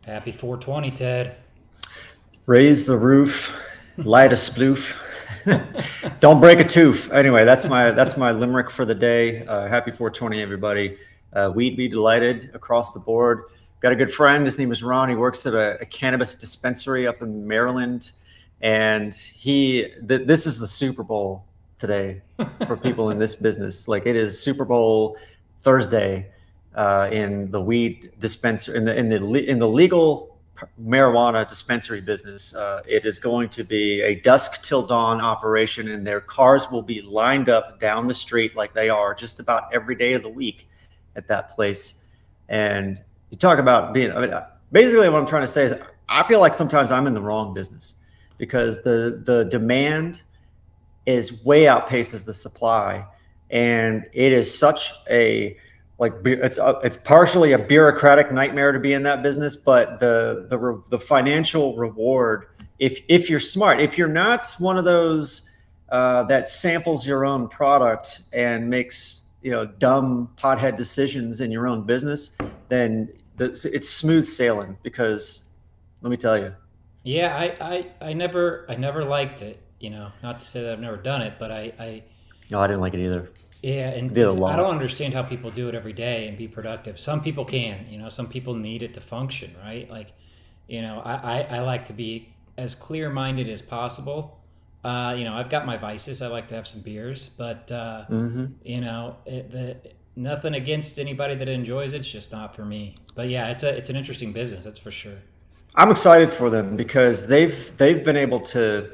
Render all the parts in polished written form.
Happy 420, Ted. Raise the roof, light a sploof. Don't break a tooth. Anyway, that's my limerick for the day. Happy 420, everybody. We'd be delighted across the board. Got a good friend. His name is Ron. He works at a cannabis dispensary up in Maryland, and this is the Super Bowl today for people in this business. Like it is Super Bowl Thursday in the weed dispenser in the legal marijuana dispensary business. It is going to be a dusk till dawn operation, and their cars will be lined up down the street like they are just about every day of the week at that place. And you talk about basically what I'm trying to say is I feel like sometimes I'm in the wrong business because the demand is way outpaces the supply, and it is such a it's partially a bureaucratic nightmare to be in that business, but the financial reward, if you're smart, if you're not one of those that samples your own product and makes dumb pothead decisions in your own business, then it's smooth sailing. Because let me tell you, Yeah, I never liked it. Not to say that I've never done it, but no, I didn't like it either. yeah, I and did a I don't lot. understand how people do it every day and be productive. Some people can, some people need it to function, right? Like, I like to be as clear minded as possible. I've got my vices. I like to have some beers, but Hmm. nothing against anybody that enjoys it. It's just not for me. But yeah, it's an interesting business, that's for sure. I'm excited for them because they've been able to,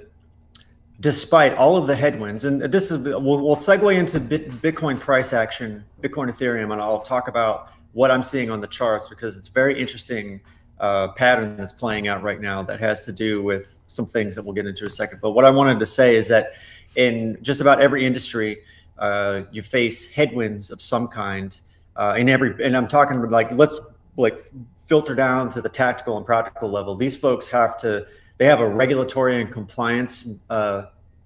despite all of the headwinds, and this is we'll segue into Bitcoin price action, Bitcoin Ethereum, and I'll talk about what I'm seeing on the charts because it's very interesting pattern that's playing out right now that has to do with some things that we'll get into in a second. But what I wanted to say is that in just about every industry, you face headwinds of some kind. And I'm talking like like filter down to the tactical and practical level. These folks they have a regulatory and compliance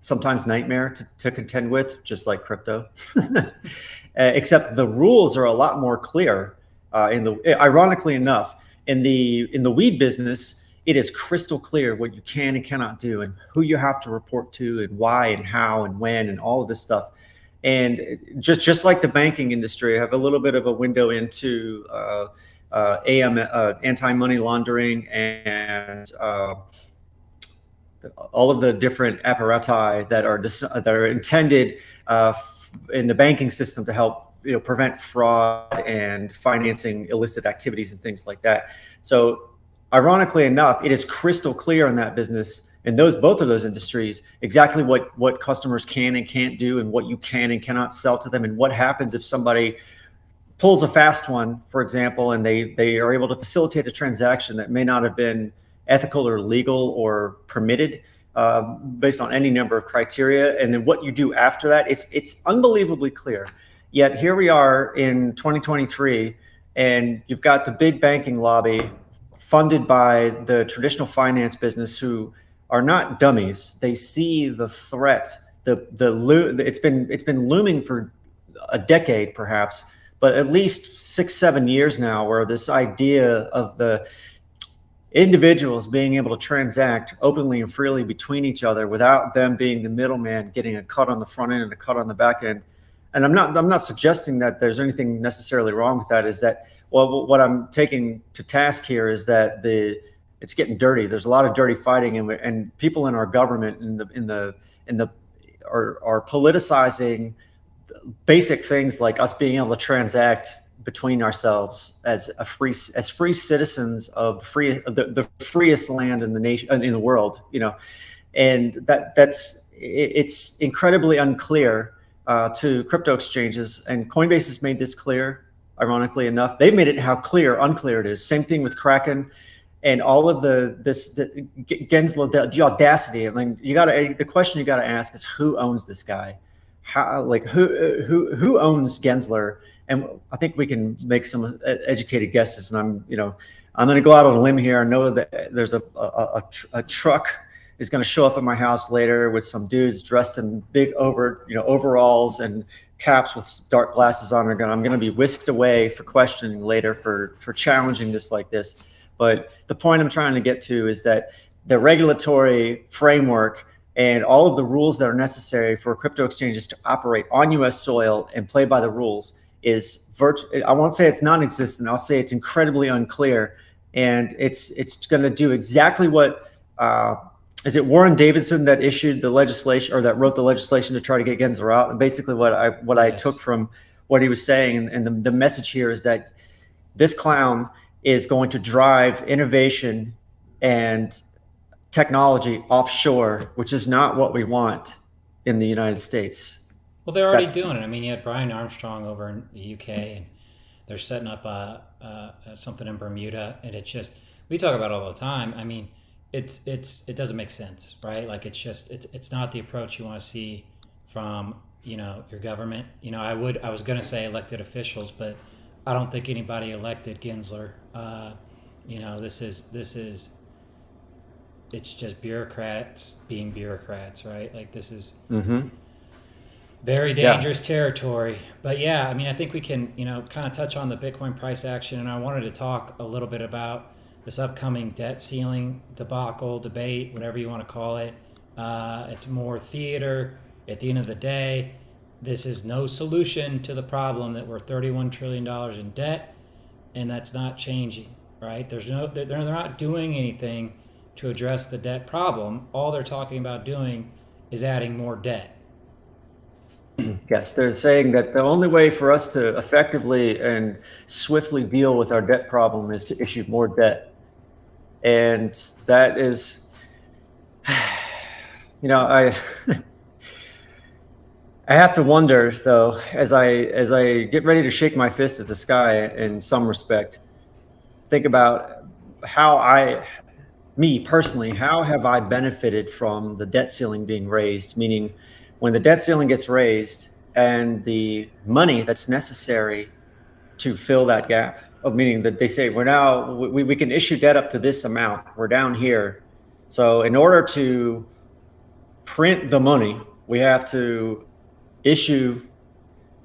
sometimes nightmare to contend with, just like crypto. Except the rules are a lot more clear. Ironically enough, in the weed business, it is crystal clear what you can and cannot do, and who you have to report to, and why, and how, and when, and all of this stuff. And just like the banking industry, I have a little bit of a window into anti money laundering and all of the different apparati that are intended in the banking system to help prevent fraud and financing illicit activities and things like that. So, ironically enough, it is crystal clear in that business, in both of those industries, exactly what customers can and can't do, and what you can and cannot sell to them, and what happens if somebody pulls a fast one, for example, and they are able to facilitate a transaction that may not have been ethical or legal or permitted based on any number of criteria. And then what you do after that, it's unbelievably clear. Yet here we are in 2023, and you've got the big banking lobby funded by the traditional finance business, who are not dummies. They see the threat. It's been looming for a decade, perhaps, but at least 6-7 years now, where this idea of the individuals being able to transact openly and freely between each other without them being the middleman, getting a cut on the front end and a cut on the back end. And I'm not suggesting that there's anything necessarily wrong with that. Is that, well, what I'm taking to task here is that it's getting dirty. There's a lot of dirty fighting, and people in our government are politicizing basic things like us being able to transact between ourselves as free citizens of the freest land in the nation, in the world. And it's incredibly unclear to crypto exchanges, and Coinbase has made this clear. Ironically enough, they've made it how unclear it is. Same thing with Kraken and all of the Gensler, the audacity. I mean, the question you got to ask is, who owns this guy? Who owns Gensler? And I think we can make some educated guesses. And I'm going to go out on a limb here. I know that there's a truck is going to show up at my house later with some dudes dressed in big overalls and caps with dark glasses on. I'm going to be whisked away for questioning later for challenging this like this. But the point I'm trying to get to is that the regulatory framework and all of the rules that are necessary for crypto exchanges to operate on U.S. soil and play by the rules is I won't say it's non-existent. I'll say it's incredibly unclear, and it's going to do exactly what. Is it Warren Davidson that issued the legislation or that wrote the legislation to try to get Gensler out? And basically, what I took from what he was saying, and the message here is that this clown is going to drive innovation and technology offshore, which is not what we want in the United States. Well, they're already doing it. I mean, you had Brian Armstrong over in the UK, and they're setting up something in Bermuda, and it's just, we talk about it all the time. I mean, it doesn't make sense, right? Like it's not the approach you want to see from your government. I was going to say elected officials, but I don't think anybody elected Gensler. This is it's just bureaucrats being bureaucrats, right? Like this is very dangerous territory. But yeah, I mean, I think we can kind of touch on the Bitcoin price action, and I wanted to talk a little bit about this upcoming debt ceiling debacle, debate, whatever you want to call it. It's more theater. At the end of the day, this is no solution to the problem that we're $31 trillion in debt, and that's not changing, right? They're not doing anything to address the debt problem. All they're talking about doing is adding more debt. Yes, they're saying that the only way for us to effectively and swiftly deal with our debt problem is to issue more debt. And that is, I have to wonder though, as I get ready to shake my fist at the sky in some respect, think about me personally, how have I benefited from the debt ceiling being raised? Meaning, when the debt ceiling gets raised and the money that's necessary to fill that gap, meaning that they say we can issue debt up to this amount, we're down here. So in order to print the money, we have to issue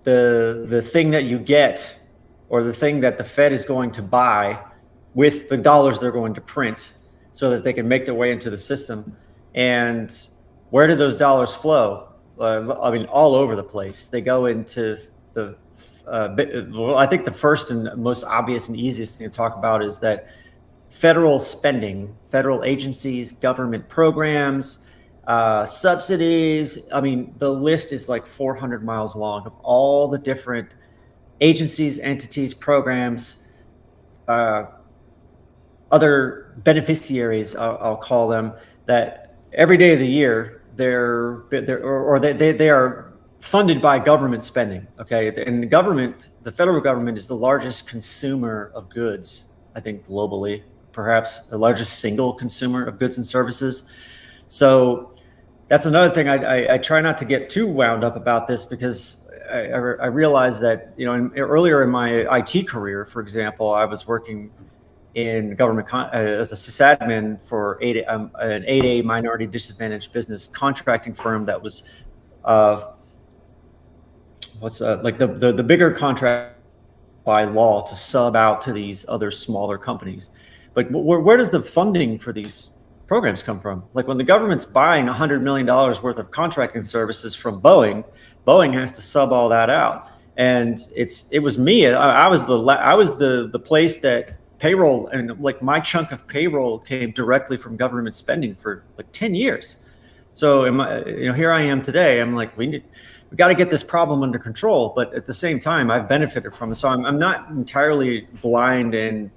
the thing that you get, or the thing that the Fed is going to buy with the dollars they're going to print, so that they can make their way into the system. And where do those dollars flow? I mean, all over the place. They go into I think the first and most obvious and easiest thing to talk about is that federal spending, federal agencies, government programs, subsidies. I mean, the list is like 400 miles long of all the different agencies, entities, programs, other beneficiaries, I'll call them, that every day of the year they are funded by government spending. Okay, and the federal government is the largest consumer of goods, I think, globally, perhaps the largest single consumer of goods and services. So that's another thing. I try not to get too wound up about this, because I realize that earlier in my IT career, for example, I was working in government as a sysadmin for an 8A minority disadvantaged business contracting firm that was like the bigger contract by law to sub out to these other smaller companies. But where does the funding for these programs come from? Like when the government's buying $100 million worth of contracting services from Boeing has to sub all that out. And it was me. I was the place that payroll, and like my chunk of payroll came directly from government spending for like 10 years. So here I am today. I'm like, we got to get this problem under control. But at the same time, I've benefited from it. So I'm not entirely blind and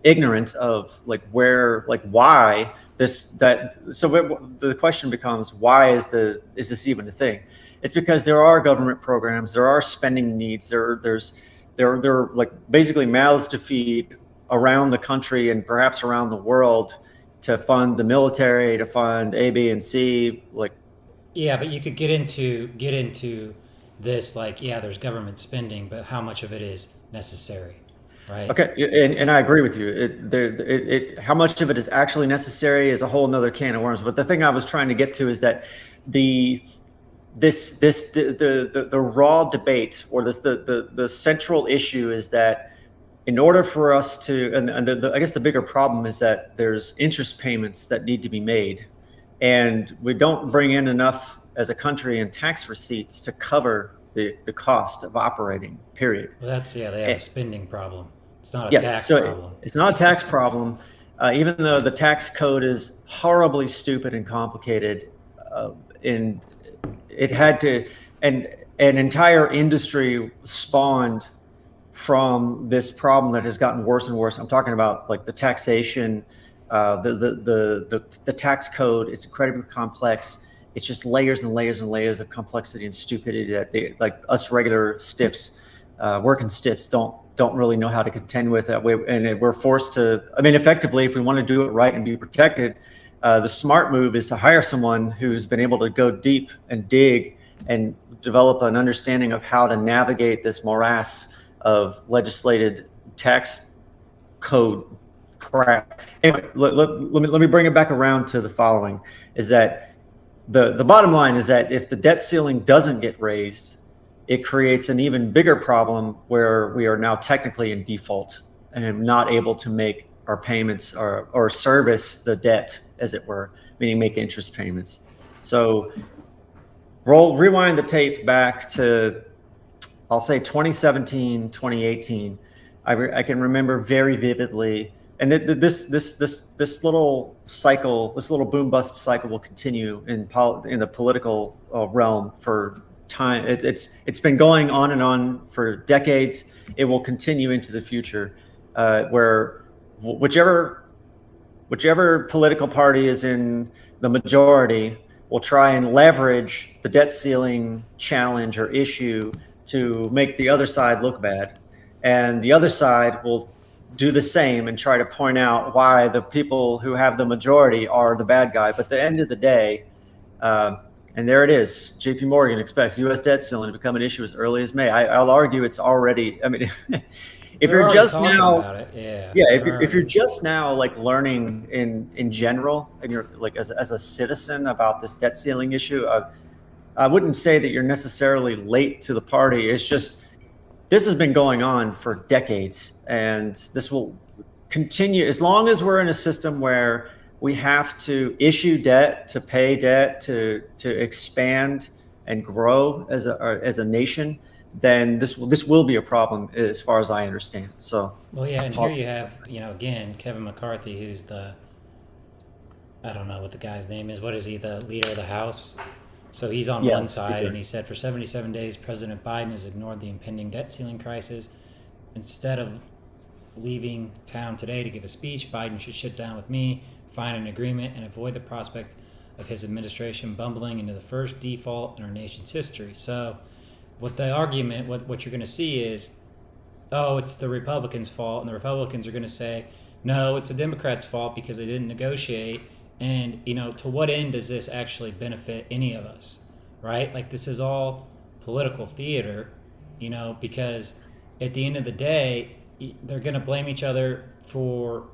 ignorant of why the question becomes, why is this even a thing? It's because there are government programs, there are spending needs, there are like basically mouths to feed around the country and perhaps around the world to fund the military, to fund A, B, and C. Yeah, but you could get into this, there's government spending, but how much of it is necessary, right? Okay, and I agree with you. How much of it is actually necessary is a whole nother can of worms. But the thing I was trying to get to is that the raw debate, or the central issue, is that in order for us to, and I guess the bigger problem is that there's interest payments that need to be made, and we don't bring in enough as a country in tax receipts to cover the cost of operating, period. Well, they have a spending problem. It's not a Yes, tax so problem. it's not a tax problem, even though the tax code is horribly stupid and complicated, and it had to, and an entire industry spawned from this problem that has gotten worse and worse. I'm talking about like the taxation, the tax code. It's incredibly complex. It's just layers and layers and layers of complexity and stupidity that they, like us regular stiffs, working stiffs, don't really know how to contend with that way. And we're forced to. I mean, effectively, if we want to do it right and be protected, the smart move is to hire someone who's been able to go deep and dig and develop an understanding of how to navigate this morass of legislated tax code crap. Anyway, let me bring it back around to the following: is that the bottom line is that if the debt ceiling doesn't get raised, it creates an even bigger problem where we are now technically in default and not able to make our payments or service the debt, as it were, meaning make interest payments. So rewind the tape back to, I'll say 2017, 2018. I can remember very vividly, and this little cycle, this little boom bust cycle will continue in the political realm for time. It's been going on and on for decades. It will continue into the future, where whichever political party is in the majority will try and leverage the debt ceiling challenge or issue to make the other side look bad. And the other side will do the same and try to point out why the people who have the majority are the bad guy. But at the end of the day, and there it is, JP Morgan expects U.S. debt ceiling to become an issue as early as May. I'll argue it's already, I mean, if you're just now, if you're just now like learning in general, and you're like as a citizen about this debt ceiling issue, I wouldn't say that you're necessarily late to the party. It's just this has been going on for decades, and this will continue as long as we're in a system where we have to issue debt to pay debt to expand and grow as a nation. Then this will be a problem as far as I understand. So well, yeah, and here you have, again, Kevin McCarthy, who's I don't know what the guy's name is. What is he, the leader of the House? So he's on one side, and he said for 77 days, President Biden has ignored the impending debt ceiling crisis. Instead of leaving town today to give a speech, Biden should sit down with me, find an agreement, and avoid the prospect of his administration bumbling into the first default in our nation's history. So what the argument, what you're going to see is, oh, it's the Republicans' fault, and the Republicans are going to say, no, it's the Democrats' fault because they didn't negotiate. And, to what end does this actually benefit any of us, right? Like, this is all political theater, because at the end of the day, they're going to blame each other for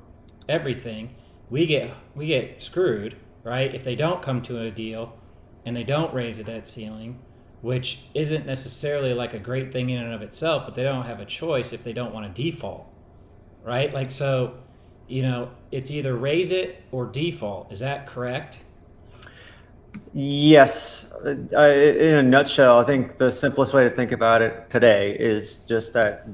everything. We get screwed, right? If they don't come to a deal and they don't raise the debt ceiling, which isn't necessarily like a great thing in and of itself, but they don't have a choice if they don't want to default, right? Like, so, it's either raise it or default. Is that correct? Yes. In a nutshell, I think the simplest way to think about it today is just that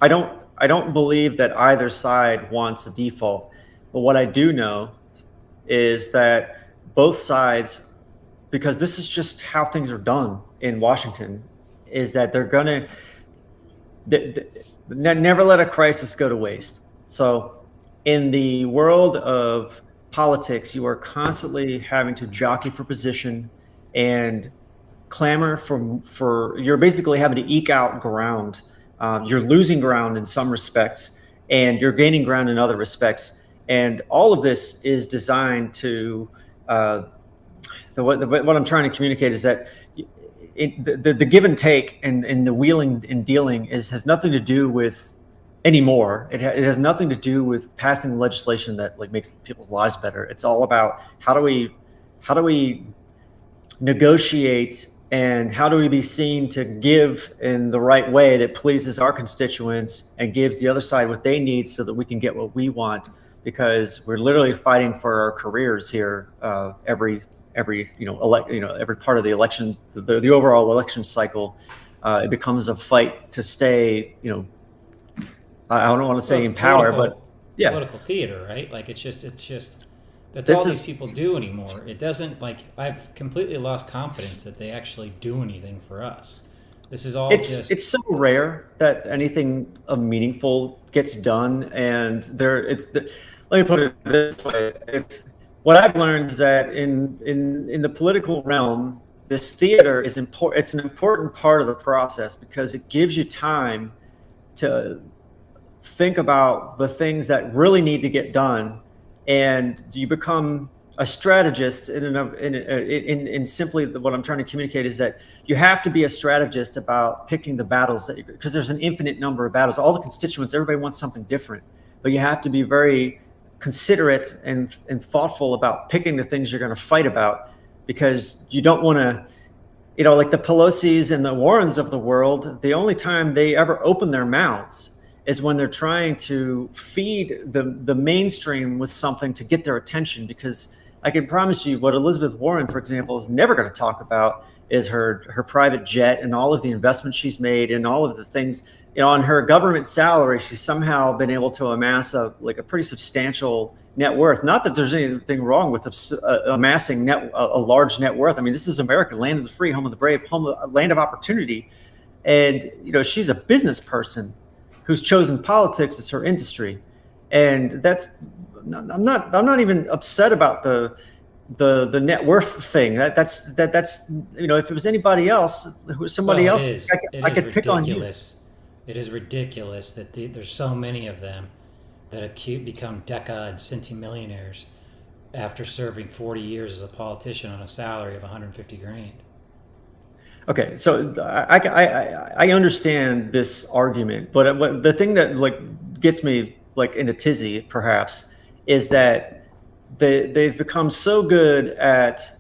I don't believe that either side wants a default. But what I do know is that both sides, because this is just how things are done in Washington, is that they're going to never let a crisis go to waste. So in the world of politics, you are constantly having to jockey for position and clamor for you're basically having to eke out ground. You're losing ground in some respects, and you're gaining ground in other respects. And all of this is designed to, what I'm trying to communicate is that the give and take and the wheeling and dealing has nothing to do with anymore. It has nothing to do with passing legislation that like makes people's lives better. It's all about how do we negotiate and how do we be seen to give in the right way that pleases our constituents and gives the other side what they need so that we can get what we want, because we're literally fighting for our careers here every every part of the election, the overall election cycle. It becomes a fight to stay, I don't want to say in power, but yeah, political theater, right? Like it's just that's this all is these people do anymore. It doesn't, like, I've completely lost confidence that they actually do anything for us. This is all just it's so rare that anything of meaningful gets done, and let me put it this way: what I've learned is that in the political realm, this theater is important. It's an important part of the process because it gives you time to think about the things that really need to get done, and you become a strategist in simply what I'm trying to communicate is that you have to be a strategist about picking the battles because there's an infinite number of battles. All the constituents, everybody wants something different, but you have to be very considerate and thoughtful about picking the things you're going to fight about, because you don't want to, like the Pelosi's and the Warrens of the world, the only time they ever open their mouths is when they're trying to feed the mainstream with something to get their attention. Because I can promise you what Elizabeth Warren, for example, is never going to talk about is her private jet and all of the investments she's made and all of the things, on her government salary. She's somehow been able to amass a pretty substantial net worth. Not that there's anything wrong with amassing a large net worth. I mean, this is America, land of the free, home of the brave, land of opportunity. And, she's a business person who's chosen politics as her industry. And I'm not even upset about the net worth thing. That's if it was anybody else, somebody well, else, I could pick on you. It is ridiculous that there's so many of them that become deca and centimillionaires after serving 40 years as a politician on a salary of 150 grand. Okay, so I understand this argument, but the thing that gets me in a tizzy perhaps is that they've become so good at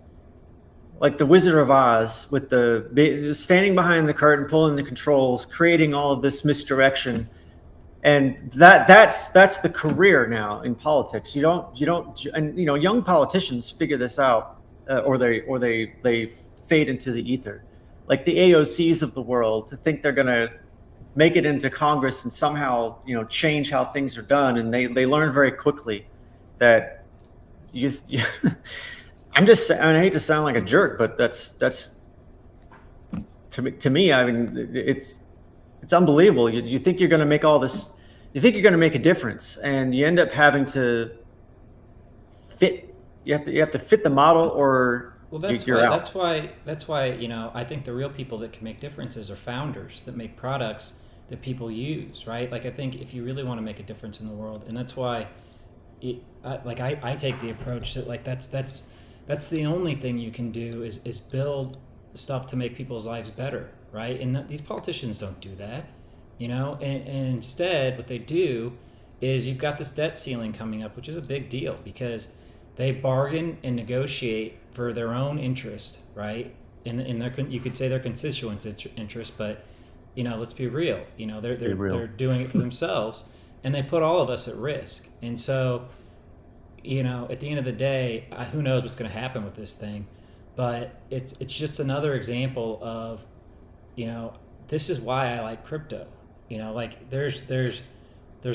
the Wizard of Oz with the standing behind the curtain, pulling the controls, creating all of this misdirection, and that's the career now in politics. You don't, and young politicians figure this out, or they fade into the ether, like the AOCs of the world, to think they're going to make it into Congress and somehow change how things are done, and they learn very quickly that you I hate to sound like a jerk, but that's to me. I mean, it's unbelievable. You think you're going to make all this, you think you're going to make a difference, and you end up having to fit. You have to fit the model, or Well, you're out. that's why I think the real people that can make differences are founders that make products that people use, right? Like, I think if you really want to make a difference in the world, and that's why I take the approach that that's the only thing you can do is build stuff to make people's lives better, right? And these politicians don't do that, and instead what they do is you've got this debt ceiling coming up, which is a big deal because they bargain and negotiate for their own interest, right? In their, you could say their constituents' interest, but let's be real. They're doing it for themselves, and they put all of us at risk. And so, at the end of the day, who knows what's going to happen with this thing? But it's just another example of, this is why I like crypto. There's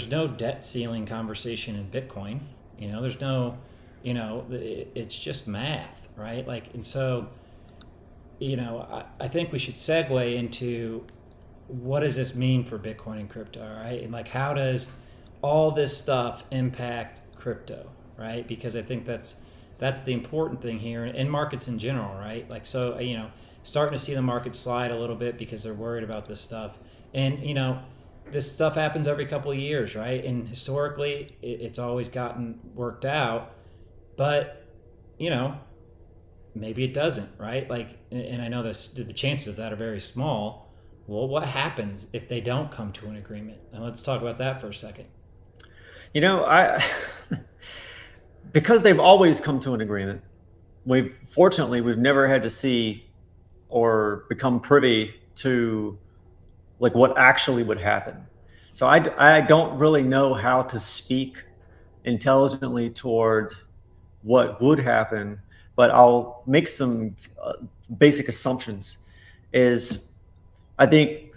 no debt ceiling conversation in Bitcoin. There's no, it's just math, right? And so, I think we should segue into what does this mean for Bitcoin and crypto, right? And how does all this stuff impact crypto, right? Because I think that's the important thing here, and markets in general, right? Starting to see the market slide a little bit because they're worried about this stuff. And, this stuff happens every couple of years, right? And historically, it's always gotten worked out, but, maybe it doesn't, right? And I know the chances of that are very small. Well, what happens if they don't come to an agreement? And let's talk about that for a second. Because they've always come to an agreement, we've never had to see or become privy to like what actually would happen. So I don't really know how to speak intelligently toward what would happen, but I'll make some basic assumptions. Is I think,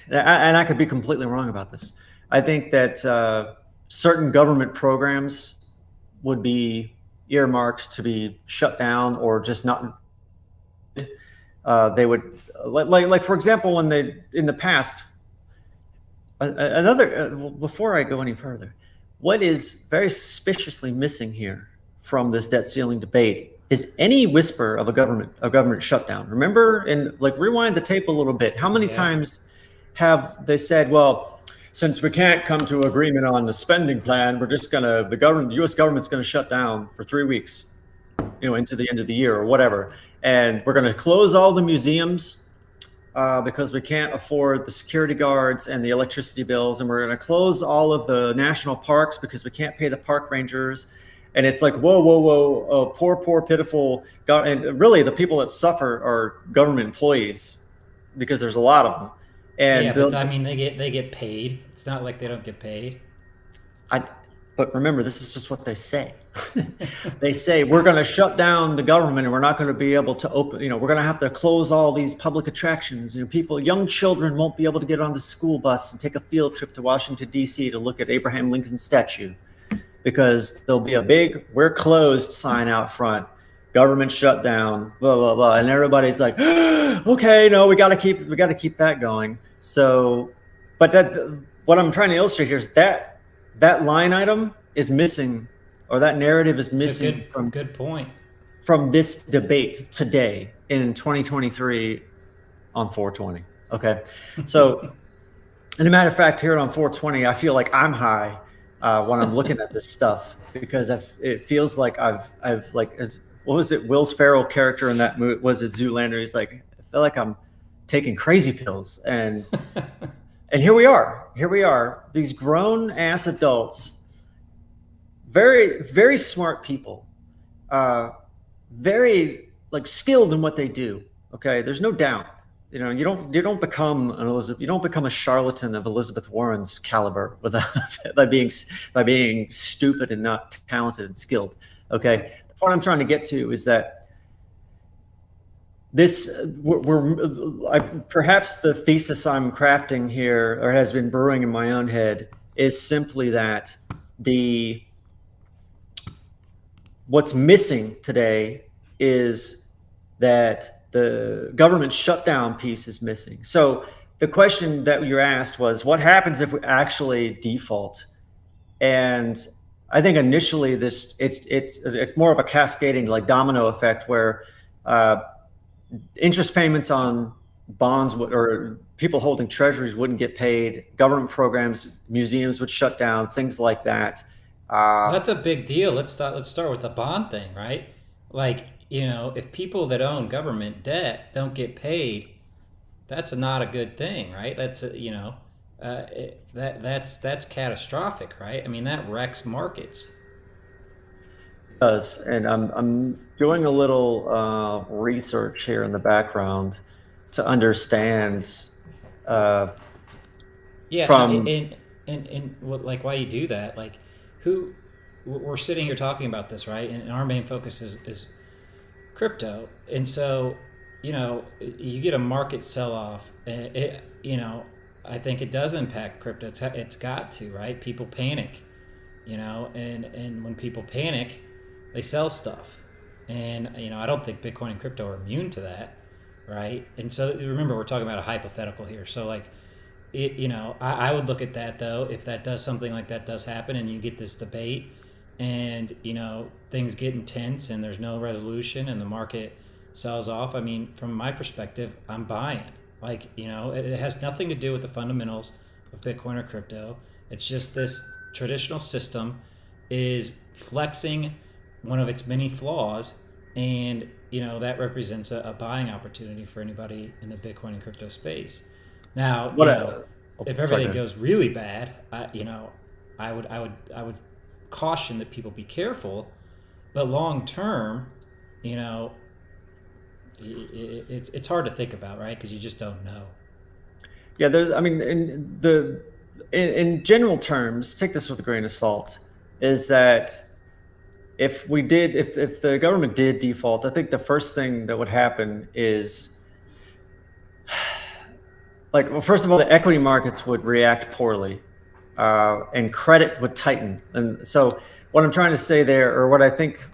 and I could be completely wrong about this. I think that certain government programs would be earmarked to be shut down or just not. They would like for example, when they in the past. Another before I go any further, what is very suspiciously missing here from this debt ceiling debate is any whisper of a government shutdown. Remember, and like rewind the tape a little bit. How many Yeah. times have they said, "Well, since we can't come to agreement on the spending plan, we're just gonna the U.S. government's gonna shut down for 3 weeks, into the end of the year or whatever, and we're gonna close all the museums." Because we can't afford the security guards and the electricity bills, and we're going to close all of the national parks because we can't pay the park rangers. And it's like, whoa, whoa, whoa, poor, pitiful. And really, the people that suffer are government employees because there's a lot of them. And Yeah, but I mean, they get paid. It's not like they don't get paid. But remember, this is just what they say. They say we're going to shut down the government and we're not going to be able to open. We're going to have to close all these public attractions. Young children won't be able to get on the school bus and take a field trip to Washington D.C. to look at Abraham Lincoln's statue because there'll be a big "We're closed" sign out front. Government shut down. Blah blah blah, and everybody's like, okay, no, we got to keep that going. So, but what I'm trying to illustrate here is that line item is missing, or that narrative is missing good point from this debate today in 2023 on 420. Okay, so, and a matter of fact, here on 420, I feel like I'm high when I'm looking at this stuff because it feels like I've like what was it? Will Ferrell character in that movie, was it Zoolander? He's like, I feel like I'm taking crazy pills and. And here we are, these grown ass adults, very, very smart people, very like skilled in what they do. Okay. There's no doubt, you don't become a charlatan of Elizabeth Warren's caliber by being stupid and not talented and skilled. Okay. The point I'm trying to get to is that perhaps the thesis I'm crafting here, or has been brewing in my own head, is simply that what's missing today is that the government shutdown piece is missing. So the question that you asked was, what happens if we actually default? And I think initially it's more of a cascading, like domino effect, where interest payments on bonds or people holding treasuries wouldn't get paid. Government programs, museums would shut down, things like that. That's a big deal. Let's start with the bond thing, right? Like, if people that own government debt don't get paid, that's not a good thing, right? That's that's catastrophic, right? I mean, that wrecks markets. Does, and I'm doing a little research here in the background to understand. Yeah, From and like why you do that? Like, we're sitting here talking about this, right? And our main focus is crypto, and so you get a market sell off. I think it does impact crypto. It's got to, right? People panic, and when people panic, they sell stuff. And I don't think Bitcoin and crypto are immune to that, right? And so remember, we're talking about a hypothetical here. So like I would look at that, though, if that does, something like that does happen and you get this debate and things get intense and there's no resolution and the market sells off. I mean, from my perspective, I'm buying. Like, it has nothing to do with the fundamentals of Bitcoin or crypto. It's just this traditional system is flexing one of its many flaws, and that represents a buying opportunity for anybody in the Bitcoin and crypto space. Now, if everything goes really bad, I would caution that people be careful. But long term, It's hard to think about, right? Because you just don't know. Yeah, there's. I mean, in general terms, take this with a grain of salt. Is that if the government did default, I think the first thing that would happen is, like, well, first of all, the equity markets would react poorly, and credit would tighten. And so, what I'm trying to say there, or what I think,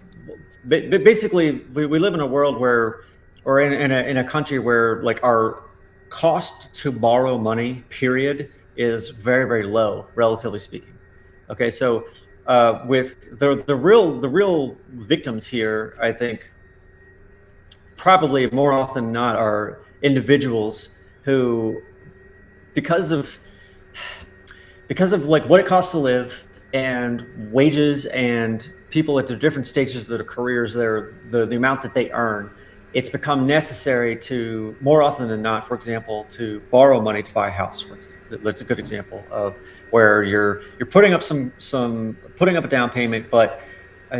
basically, we live in a world where, or in a country where, like, our cost to borrow money, period, is very, very low, relatively speaking. Okay, so with the real victims here, I think probably more often than not are individuals who, because of like what it costs to live and wages and people at the different stages of their careers, the amount that they earn, it's become necessary to, more often than not, for example, to borrow money to buy a house. For example, that's a good example of where you're putting up putting up a down payment, but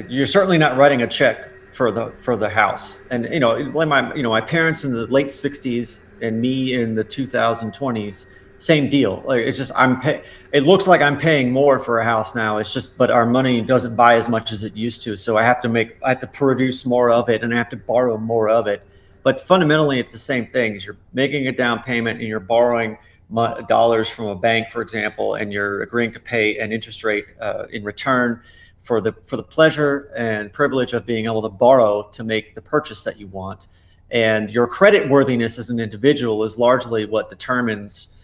you're certainly not writing a check for the house. And my parents in the late '60s and me in the 2020s, same deal. Like, it's just it looks like I'm paying more for a house now. It's just, but our money doesn't buy as much as it used to. So I have to produce more of it, and I have to borrow more of it. But fundamentally, it's the same thing. You're making a down payment and you're borrowing dollars from a bank, for example, and you're agreeing to pay an interest rate in return for the pleasure and privilege of being able to borrow to make the purchase that you want. And your credit worthiness as an individual is largely what determines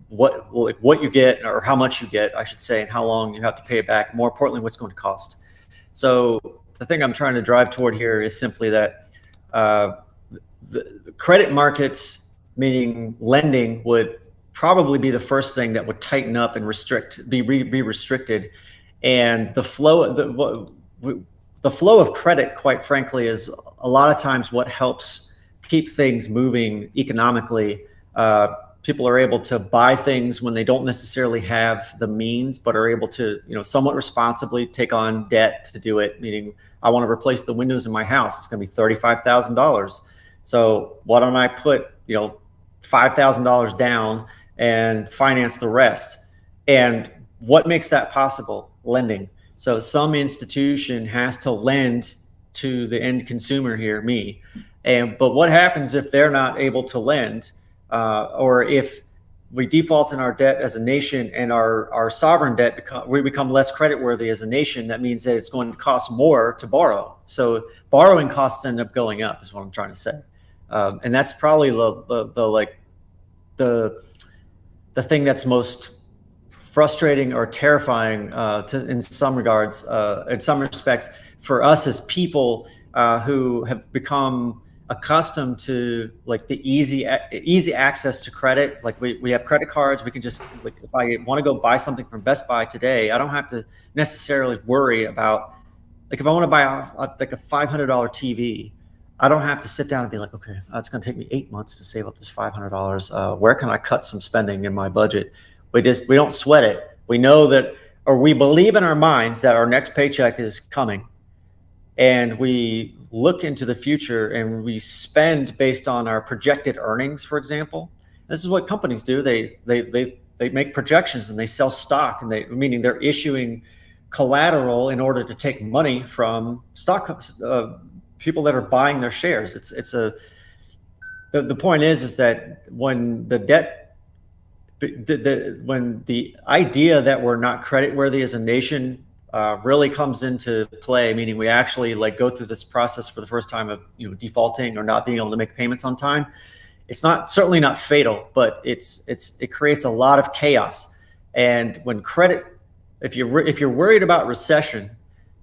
what you get, or how much you get, I should say, and how long you have to pay it back. More importantly, what's going to cost. So the thing I'm trying to drive toward here is simply that the credit markets, meaning lending, would probably be the first thing that would tighten up and be restricted. And the flow of credit, quite frankly, is a lot of times what helps keep things moving economically. People are able to buy things when they don't necessarily have the means, but are able to, somewhat responsibly take on debt to do it. Meaning, I want to replace the windows in my house. It's going to be $35,000. So why don't I put, $5,000 down and finance the rest? And what makes that possible? Lending. So some institution has to lend to the end consumer here, me. But what happens if they're not able to lend? Or if we default in our debt as a nation and our sovereign debt, we become less creditworthy as a nation, that means that it's going to cost more to borrow. So borrowing costs end up going up, is what I'm trying to say. And that's probably the thing that's most frustrating or terrifying in some regards, in some respects, for us as people who have become accustomed to, like, the easy access to credit. Like, we have credit cards. We can just, like, if I want to go buy something from Best Buy today, I don't have to necessarily worry about, like, if I want to buy a $500 TV, I don't have to sit down and be like, okay, it's going to take me 8 months to save up this $500. Where can I cut some spending in my budget? We don't sweat it. We know that, or we believe in our minds that our next paycheck is coming, and we look into the future and we spend based on our projected earnings. For example, this is what companies do. They make projections and they sell stock, and meaning they're issuing collateral in order to take money from stock people that are buying their shares. The point is that when when the idea that we're not creditworthy as a nation really comes into play, meaning we actually, like, go through this process for the first time of defaulting or not being able to make payments on time, it's certainly not fatal, but it creates a lot of chaos. And when credit, if you're worried about recession,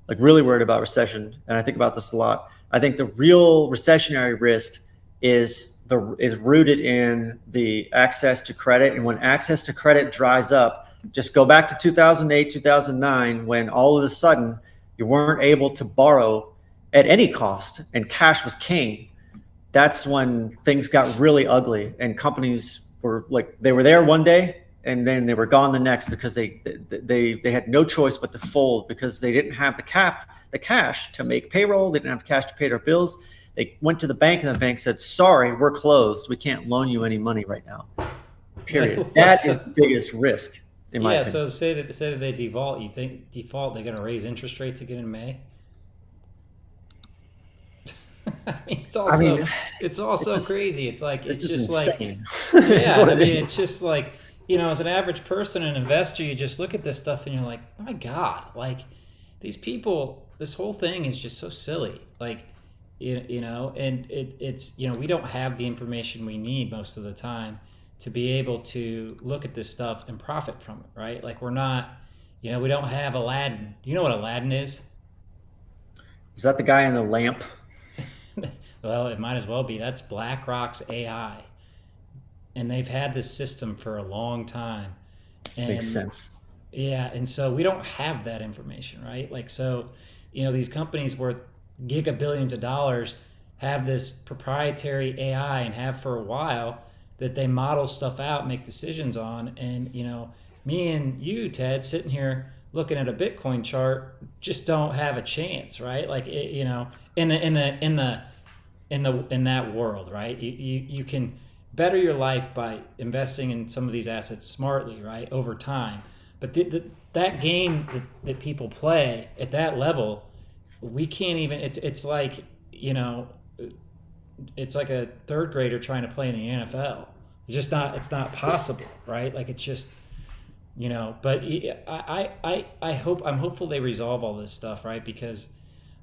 like really worried about recession, and I think about this a lot, I think the real recessionary risk is rooted in the access to credit. And when access to credit dries up, just go back to 2008, 2009, when all of a sudden you weren't able to borrow at any cost and cash was king. That's when things got really ugly, and companies were like, they were there one day and then they were gone the next, because they had no choice but to fold, because they didn't have the cash to make payroll. They didn't have cash to pay their bills. They went to the bank and the bank said, sorry, we're closed. We can't loan you any money right now. Period. That is the biggest risk, in my opinion. So say that they default. You think they're going to raise interest rates again in May? I mean, it's all so crazy. It's like it's just insane. Like yeah. I mean, it's just like, you know, as an average person, an investor, you just look at this stuff and you're like, my God, like these people, this whole thing is just so silly. Like, you know, and it's, you know, we don't have the information we need most of the time to be able to look at this stuff and profit from it, right? Like we're not, you know, we don't have Aladdin. You know what Aladdin is? Is that the guy in the lamp? Well, it might as well be. That's BlackRock's AI. And they've had this system for a long time. And, makes sense. Yeah, and so we don't have that information, right? Like, so, you know, these companies worth gigabillions of dollars have this proprietary AI and have for a while that they model stuff out, make decisions on. And, you know, me and you, Ted, sitting here looking at a Bitcoin chart just don't have a chance, right? Like, you know, in that world, right? You can better your life by investing in some of these assets smartly, right, over time. But that game that people play at that level, we can't even. It's like, you know, it's like a third grader trying to play in the NFL. It's just not. It's not possible, right? Like it's just, you know. But I'm hopeful they resolve all this stuff, right? Because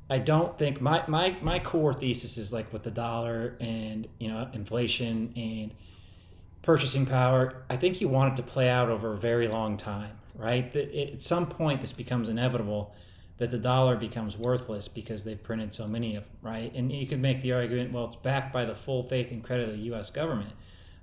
I don't think my core thesis is like with the dollar and, you know, inflation and purchasing power. I think you want it to play out over a very long time, right? At some point this becomes inevitable that the dollar becomes worthless because they've printed so many of them, right? And you could make the argument, well, it's backed by the full faith and credit of the U.S. government.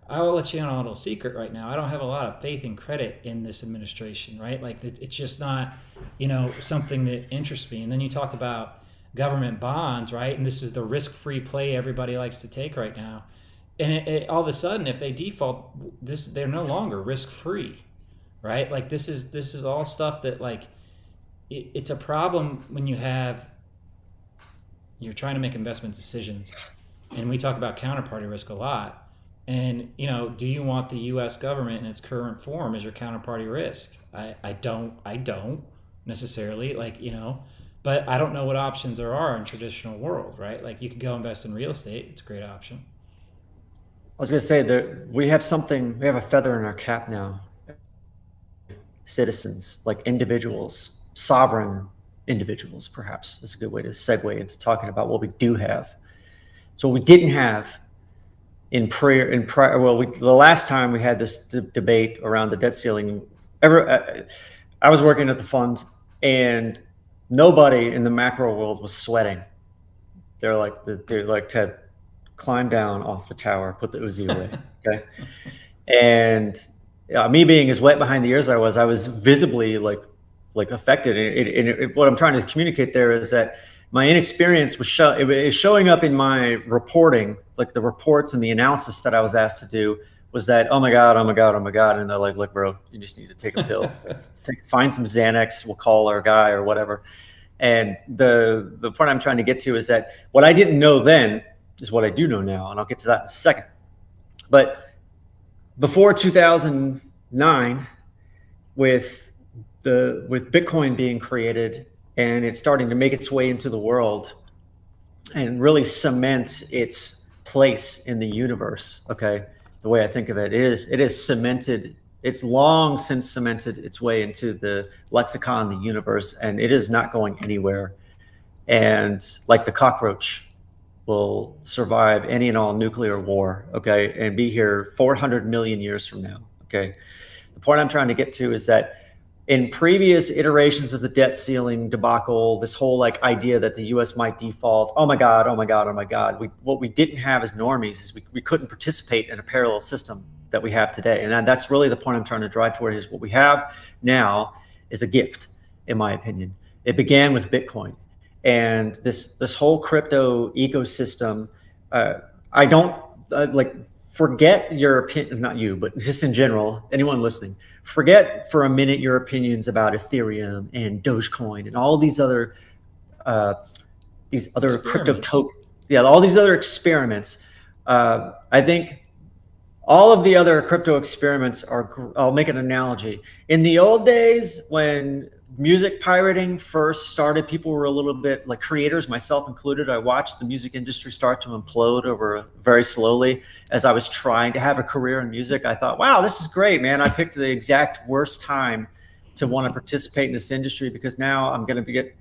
I will let you in on a little secret right now. I don't have a lot of faith and credit in this administration, right? Like it's just not, you know, something that interests me. And then you talk about government bonds, right? And this is the risk-free play everybody likes to take right now. And all of a sudden, if they default, they're no longer risk-free, right? Like this is all stuff that like it's a problem when you're trying to make investment decisions, and we talk about counterparty risk a lot. And, you know, do you want the U.S. government in its current form as your counterparty risk? I don't necessarily, like, you know. But I don't know what options there are in traditional world, right? Like you could go invest in real estate. It's a great option. I was going to say that we have a feather in our cap now. Citizens, like individuals, sovereign individuals, perhaps is a good way to segue into talking about what we do have. So what we didn't have the last time we had this debate around the debt ceiling, I was working at the fund and nobody in the macro world was sweating. They're like, Ted, climb down off the tower, put the Uzi away. Okay. And me being as wet behind the ears I was visibly like affected. What I'm trying to communicate there is that my inexperience is showing up in my reporting, like the reports and the analysis that I was asked to do was that, oh my God. And they're like, look, bro, you just need to take a pill, find some Xanax. We'll call our guy or whatever. And the point I'm trying to get to is that what I didn't know then is what I do know now. And I'll get to that in a second. But before 2009, with Bitcoin being created and it's starting to make its way into the world and really cement its place in the universe. Okay. The way I think of it is cemented. It's long since cemented its way into the lexicon, the universe, and it is not going anywhere. And like the cockroach will survive any and all nuclear war. Okay. And be here 400 million years from now. Okay. The point I'm trying to get to is that in previous iterations of the debt ceiling debacle, this whole like idea that the U.S. might default, oh my God. What we didn't have as normies is we couldn't participate in a parallel system that we have today. And that's really the point I'm trying to drive toward is what we have now is a gift, in my opinion. It began with Bitcoin and this whole crypto ecosystem. I don't forget your opinion, not you, but just in general, anyone listening, forget for a minute your opinions about Ethereum and Dogecoin and all these other crypto tokens. yeah, all these other experiments. I think all of the other crypto experiments are, I'll make an analogy. In the old days when music pirating first started, people were a little bit like creators, myself included. I watched the music industry start to implode over very slowly as I was trying to have a career in music. I thought, wow, this is great, man. I picked the exact worst time to want to participate in this industry because now I'm going to get,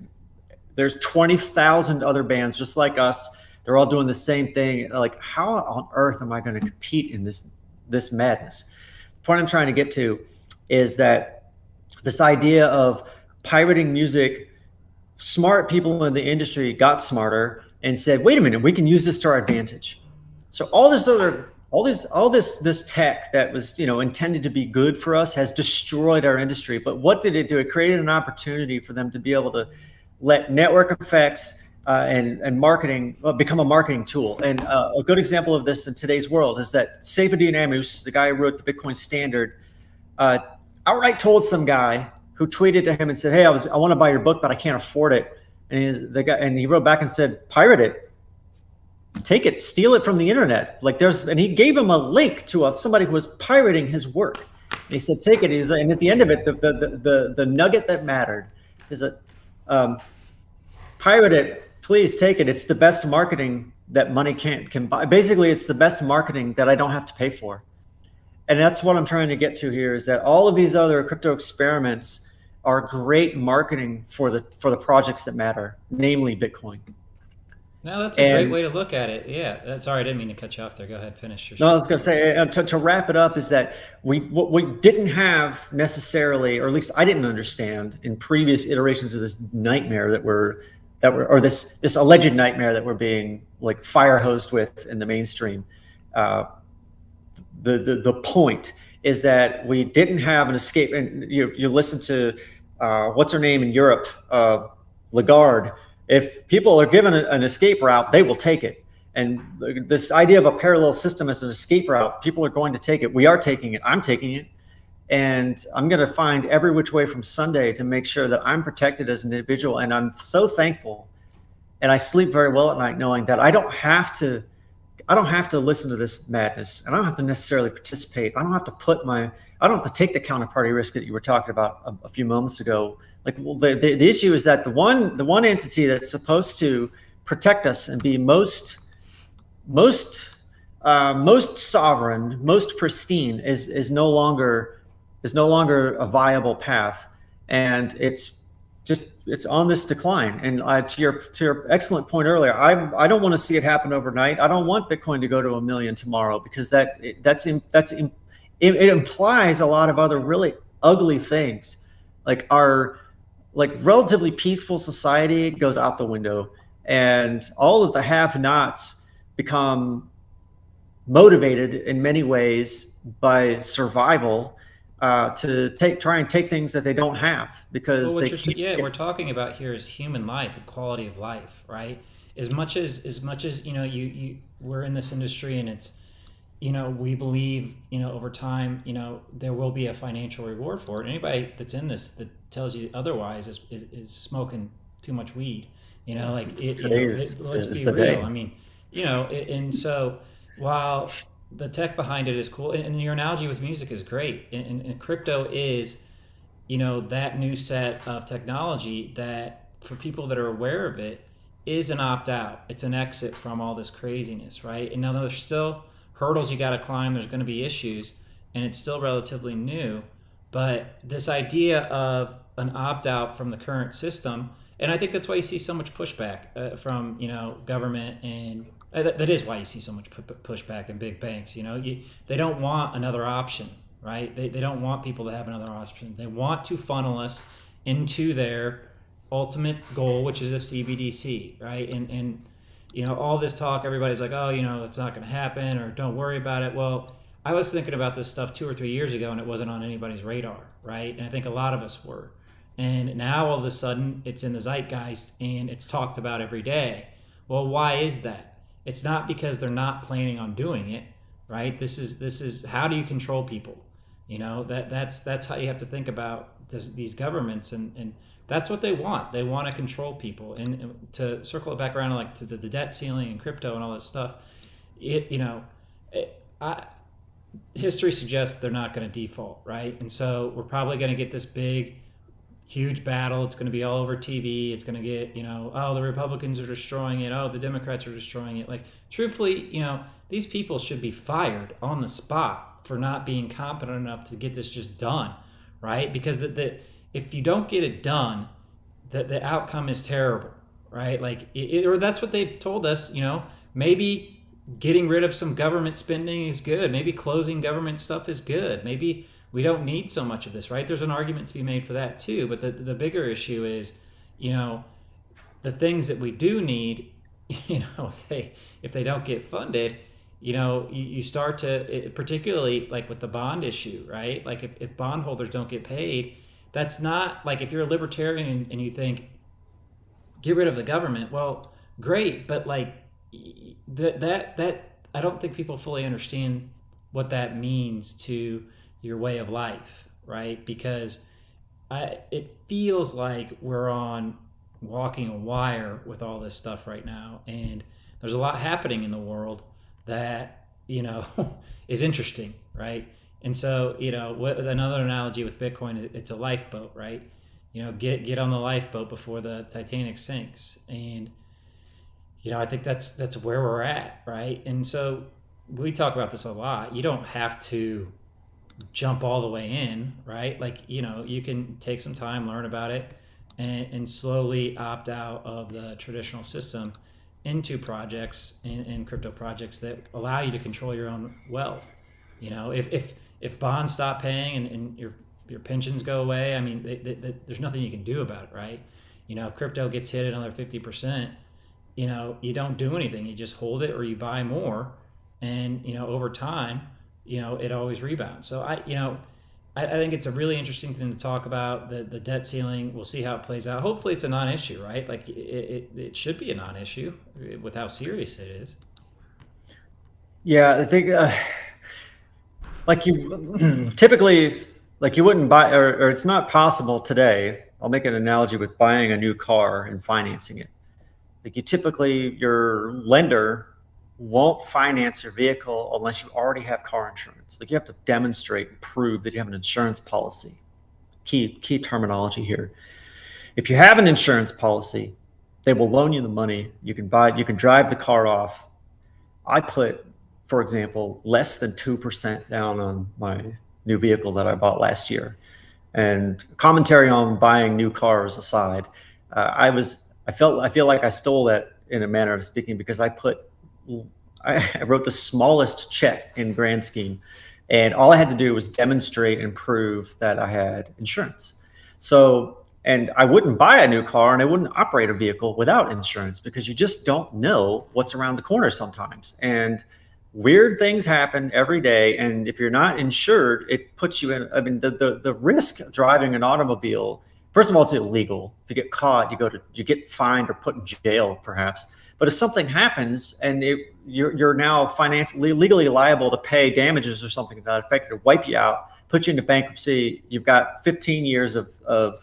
there's 20,000 other bands just like us. They're all doing the same thing. Like, how on earth am I going to compete in this madness? The point I'm trying to get to is that this idea of pirating music, smart people in the industry got smarter and said, wait a minute, we can use this to our advantage. So all this tech that was, intended to be good for us has destroyed our industry. But what did it do? It created an opportunity for them to be able to let network effects and marketing become a marketing tool. And a good example of this in today's world is that Saifedean Ammous, the guy who wrote the Bitcoin Standard, outright told some guy who tweeted to him and said, "Hey, I want to buy your book, but I can't afford it." And he wrote back and said, "Pirate it, take it, steal it from the internet." And he gave him a link to somebody who was pirating his work. And he said, "Take it." And at the end of it, the nugget that mattered is that pirate it, please take it. It's the best marketing that money can buy. Basically, it's the best marketing that I don't have to pay for. And that's what I'm trying to get to here, is that all of these other crypto experiments are great marketing for the projects that matter, namely Bitcoin. No, that's a great way to look at it. Yeah. Sorry, I didn't mean to cut you off there. Go ahead, finish your No, I was going to say, to wrap it up, is that what we didn't have necessarily, or at least I didn't understand in previous iterations of this nightmare or this alleged nightmare that we're being like fire hosed with in the mainstream. The point is that we didn't have an escape. And you listen to what's her name in Europe, Lagarde. If people are given an escape route, they will take it. And this idea of a parallel system as an escape route, people are going to take it. We are taking it. I'm taking it. And I'm going to find every which way from Sunday to make sure that I'm protected as an individual. And I'm so thankful. And I sleep very well at night knowing that I don't have to listen to this madness. And I don't have to necessarily participate. I don't have to take the counterparty risk that you were talking about a few moments ago. Like, well, the issue is that the one entity that's supposed to protect us and be most sovereign, most pristine is no longer a viable path, and it's on this decline. And to your excellent point earlier, I don't want to see it happen overnight. I don't want Bitcoin to go to 1 million tomorrow, because it implies a lot of other really ugly things, like our relatively peaceful society goes out the window, and all of the have-nots become motivated in many ways by survival to try and take things that they don't have, because we're talking about here is human life and quality of life, right? As much as we're in this industry, and it's we believe over time there will be a financial reward for it. Anybody that's in this that tells you otherwise is smoking too much weed. Let's be real. Day. I mean, and so while the tech behind it is cool, and your analogy with music is great, and crypto is that new set of technology that, for people that are aware of it, is an opt-out. It's an exit from all this craziness, right? And now there's still hurdles you got to climb. There's going to be issues, and it's still relatively new. But this idea of an opt-out from the current system, and I think that's why you see so much pushback from government, and that is why you see so much pushback in big banks. They don't want another option, right? They don't want people to have another option. They want to funnel us into their ultimate goal, which is a CBDC, right? And all this talk, everybody's like, oh, it's not going to happen, or don't worry about it. Well, I was thinking about this stuff 2 or 3 years ago, and it wasn't on anybody's radar, right? And I think a lot of us were. And now all of a sudden it's in the zeitgeist and it's talked about every day. Well, why is that? It's not because they're not planning on doing it, right? This is how do you control people? That's how you have to think about these governments, and that's what they want. They want to control people. And to circle it back around, like to the debt ceiling and crypto and all this stuff, it you know, I history suggests they're not going to default, right? And so we're probably going to get this big, huge battle. It's going to be all over TV. It's going to get, oh, the Republicans are destroying it. Oh, the Democrats are destroying it. Like, truthfully, these people should be fired on the spot for not being competent enough to get this just done, right? Because if you don't get it done, the outcome is terrible, right? Like, or that's what they've told us, maybe getting rid of some government spending is good. Maybe closing government stuff is good. Maybe we don't need so much of this, right? There's an argument to be made for that too. But the bigger issue is, the things that we do need, if they don't get funded, you start to, particularly like with the bond issue, right? Like if bondholders don't get paid, that's not like, if you're a libertarian and you think get rid of the government, well, great, but like that I don't think people fully understand what that means to your way of life, right? Because it feels like we're on walking a wire with all this stuff right now, and there's a lot happening in the world that is interesting, right? And so another analogy with Bitcoin, it's a lifeboat, right? Get on the lifeboat before the Titanic sinks. And I think that's where we're at, right? And so we talk about this a lot. You don't have to jump all the way in, right? Like, you can take some time, learn about it, and slowly opt out of the traditional system into projects and crypto projects that allow you to control your own wealth. If bonds stop paying and your pensions go away, I mean, there's nothing you can do about it, right? If crypto gets hit another 50%, you don't do anything. You just hold it or you buy more, and over time, it always rebounds. So I think it's a really interesting thing to talk about, the debt ceiling. We'll see how it plays out. Hopefully it's a non-issue, right? Like it should be a non-issue with how serious it is. Yeah, I think like you typically, like you wouldn't buy, or it's not possible today. I'll make an analogy with buying a new car and financing it. Like your lender won't finance your vehicle unless you already have car insurance. Like you have to demonstrate and prove that you have an insurance policy. Key terminology here. If you have an insurance policy, they will loan you the money. You can drive the car off. I put, for example, less than 2% down on my new vehicle that I bought last year. And commentary on buying new cars aside, I feel like I stole that in a manner of speaking, because I wrote the smallest check in grand scheme, and all I had to do was demonstrate and prove that I had insurance. So, and I wouldn't buy a new car and I wouldn't operate a vehicle without insurance, because you just don't know what's around the corner sometimes. And weird things happen every day. And if you're not insured, it puts you in, I mean, the risk of driving an automobile, first of all, it's illegal. If you get caught, you get fined or put in jail, perhaps. But if something happens and you're now financially, legally liable to pay damages or something to that effect, to wipe you out, put you into bankruptcy, you've got 15 years of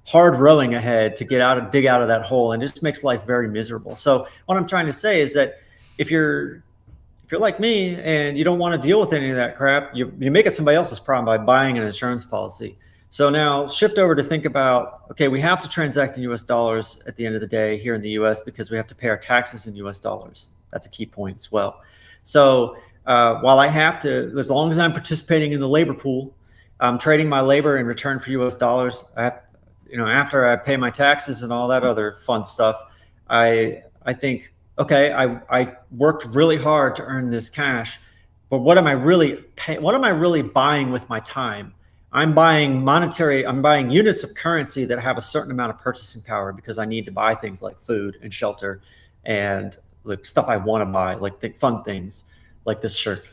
hard rowing ahead to dig out of that hole, and it just makes life very miserable. So what I'm trying to say is that if you're like me and you don't want to deal with any of that crap, you make it somebody else's problem by buying an insurance policy. So now shift over to think about, okay, we have to transact in US dollars at the end of the day here in the US, because we have to pay our taxes in US dollars. That's a key point as well. So while I have to, as long as I'm participating in the labor pool, I'm trading my labor in return for US dollars. After I pay my taxes and all that other fun stuff, I think, okay, I worked really hard to earn this cash, but what am I really buying with my time? I'm buying units of currency that have a certain amount of purchasing power, because I need to buy things like food and shelter and like stuff I want to buy, like fun things like this shirt,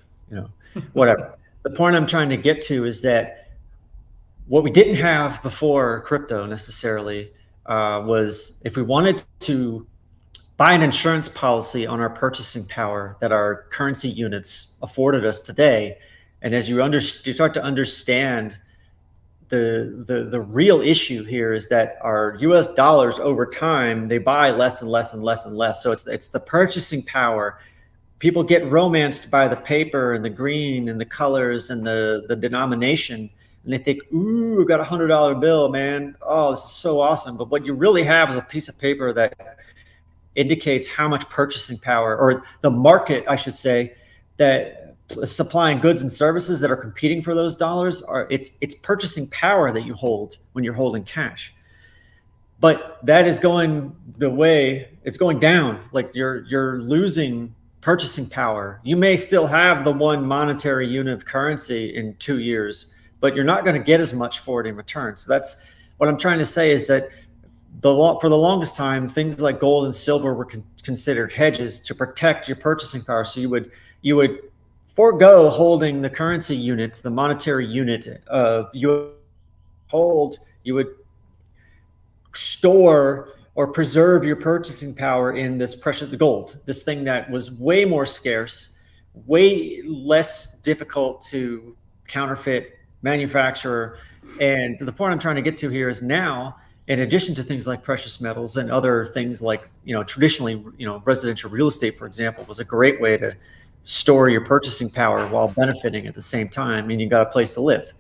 whatever. The point I'm trying to get to is that what we didn't have before crypto necessarily was, if we wanted to buy an insurance policy on our purchasing power that our currency units afforded us today, And as you start to understand the real issue here is that our U.S. dollars over time, they buy less and less and less and less. So it's the purchasing power. People get romanced by the paper and the green and the colors and the denomination, and they think, ooh, I got $100 bill, man. Oh, this is so awesome. But what you really have is a piece of paper that indicates how much purchasing power, or the market, I should say, that supplying goods and services that are competing for those dollars it's purchasing power that you hold when you're holding cash. But that is going the way it's going down. Like you're losing purchasing power. You may still have the one monetary unit of currency in 2 years, but you're not going to get as much for it in return. So that's what I'm trying to say, is that for the longest time, things like gold and silver were considered hedges to protect your purchasing power. So you would forego holding the currency unit, the monetary unit of you would store or preserve your purchasing power in this precious gold, this thing that was way more scarce, way less difficult to counterfeit, manufacture. And the point I'm trying to get to here is now, in addition to things like precious metals and other things like, traditionally, residential real estate, for example, was a great way to store your purchasing power while benefiting at the same time. And you got a place to live,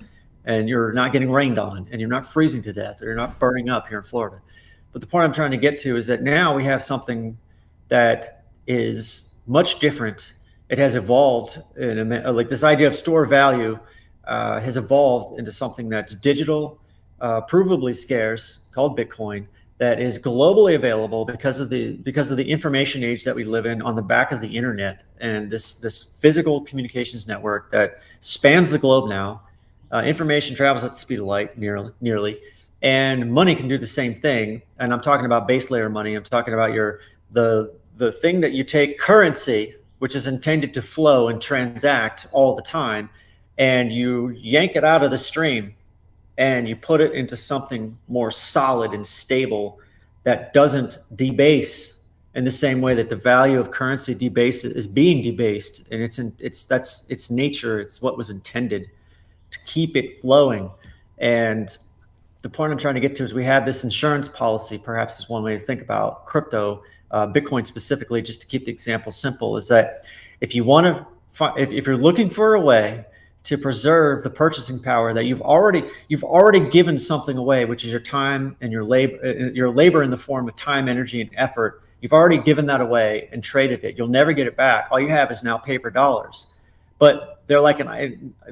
and you're not getting rained on, and you're not freezing to death, or you're not burning up here in Florida. But the point I'm trying to get to is that now we have something that is much different. It has evolved like this idea of store value has evolved into something that's digital, provably scarce, called Bitcoin, that is globally available because of the information age that we live in, on the back of the internet, and this physical communications network that spans the globe now. Information travels at the speed of light, nearly, and money can do the same thing. And I'm talking about base layer money. I'm talking about the thing that you take, currency, which is intended to flow and transact all the time, and you yank it out of the stream and you put it into something more solid and stable that doesn't debase in the same way that the value of currency is being debased. And that's its nature. It's what was intended to keep it flowing. And the point I'm trying to get to is we have this insurance policy, perhaps is one way to think about crypto, Bitcoin specifically, just to keep the example simple, is that if you want to, if you're looking for a way to preserve the purchasing power that you've already given something away, which is your time and your labor in the form of time, energy, and effort. You've already given that away and traded it. You'll never get it back. All you have is now paper dollars. But they're like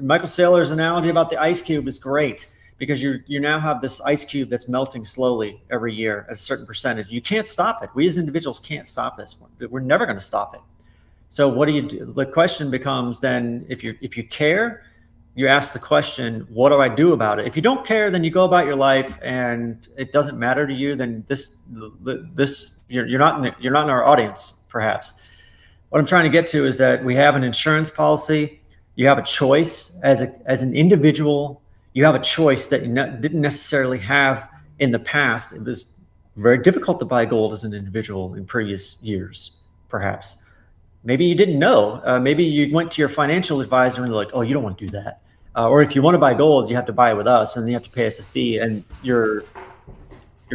Michael Saylor's analogy about the ice cube is great, because you now have this ice cube that's melting slowly every year at a certain percentage. You can't stop it. We as individuals can't stop this. We're never going to stop it. So what do you do? The question becomes then, if you care, you ask the question, what do I do about it? If you don't care, then you go about your life and it doesn't matter to you, then you're not in our audience, perhaps. What I'm trying to get to is that we have an insurance policy. You have a choice as an individual. You have a choice that you didn't necessarily have in the past. It was very difficult to buy gold as an individual in previous years, perhaps. Maybe you didn't know. Maybe you went to your financial advisor and they're like, oh, you don't want to do that. Or if you want to buy gold, you have to buy it with us, and you have to pay us a fee, and you're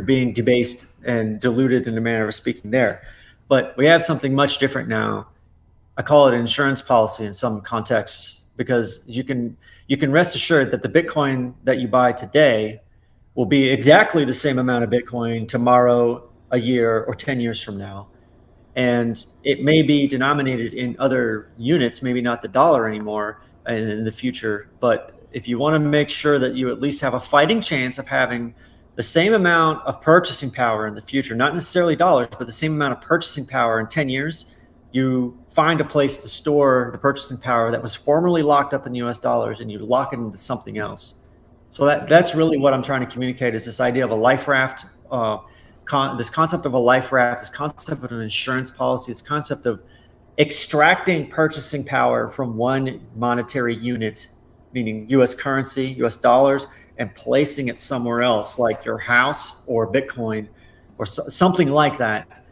being debased and diluted in a manner of speaking there. But we have something much different now. I call it an insurance policy in some contexts, because you can rest assured that the Bitcoin that you buy today will be exactly the same amount of Bitcoin tomorrow, a year, or 10 years from now. And it may be denominated in other units, maybe not the dollar anymore in the future. But if you want to make sure that you at least have a fighting chance of having the same amount of purchasing power in the future, not necessarily dollars, but the same amount of purchasing power in 10 years, you find a place to store the purchasing power that was formerly locked up in US dollars, and you lock it into something else. So that's really what I'm trying to communicate, is this idea of a life raft, this concept of a life raft, this concept of an insurance policy, this concept of extracting purchasing power from one monetary unit, meaning US currency, US dollars, and placing it somewhere else, like your house or Bitcoin or something like that,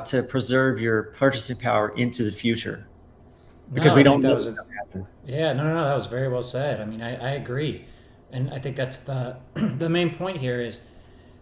to preserve your purchasing power into the future. because No, we I think don't that know was what's a going to happen. yeah, no, that was very well said. I mean, I agree, and I think that's the the main point here is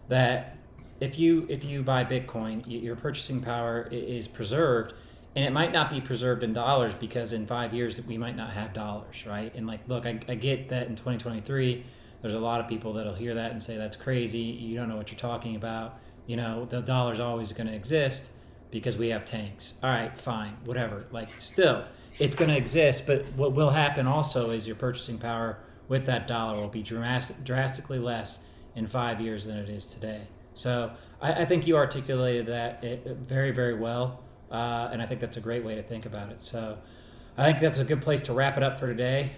that if you buy Bitcoin, your purchasing power is preserved, and it might not be preserved in dollars because in 5 years we might not have dollars, right? And like, look, I get that in 2023, there's a lot of people that'll hear that and say that's crazy. You don't know what you're talking about. You know, the dollar's always going to exist because we have tanks. All right, fine, whatever. Like, still, it's going to exist, but what will happen also is your purchasing power with that dollar will be drastically less in 5 years than it is today. So I think you articulated that very, very well, and I think that's a great way to think about it. So I think that's a good place to wrap it up for today.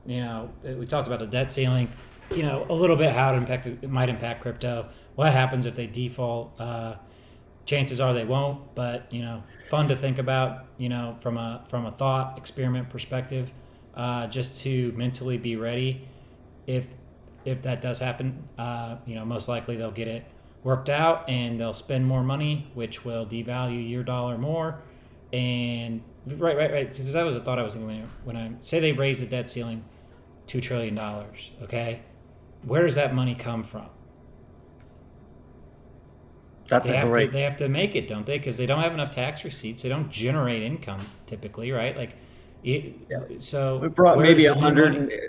We talked about the debt ceiling, a little bit how it might impact crypto. What happens if they default? Chances are they won't, but fun to think about. From a thought experiment perspective, just to mentally be ready if that does happen. Most likely they'll get it worked out and they'll spend more money, which will devalue your dollar more. And right. Because that was a thought I was thinking when I say they raise the debt ceiling, $2 trillion. Okay, where does that money come from? That's a great. They have to make it, don't they? Because they don't have enough tax receipts. They don't generate income typically, right? Like, so We brought where's maybe the new money? 100.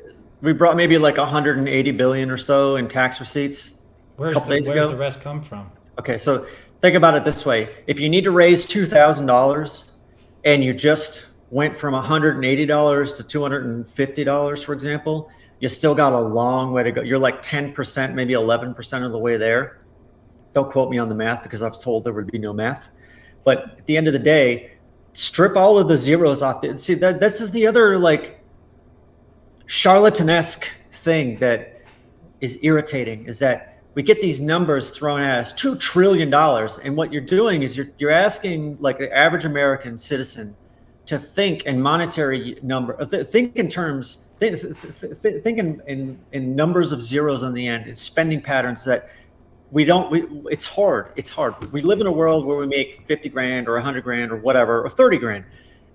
We brought maybe like 180 billion or so in tax receipts a couple days Where's the ago. rest come from? Okay, so think about it this way: if you need to raise $2,000, and you just went from $180 to $250, for example, you still got a long way to go. You're like 10%, maybe 11% of the way there. Don't quote me on the math because I was told there would be no math. But at the end of the day, strip all of the zeros off. See, this is the other like charlatanesque thing that is irritating, is that we get these numbers thrown at us, $2 trillion. And what you're doing is you're asking like the average American citizen to think in monetary think in terms, think in numbers of zeros on the end, and spending patterns that it's hard. It's hard. We live in a world where we make 50 grand or 100 grand or whatever, or 30 grand.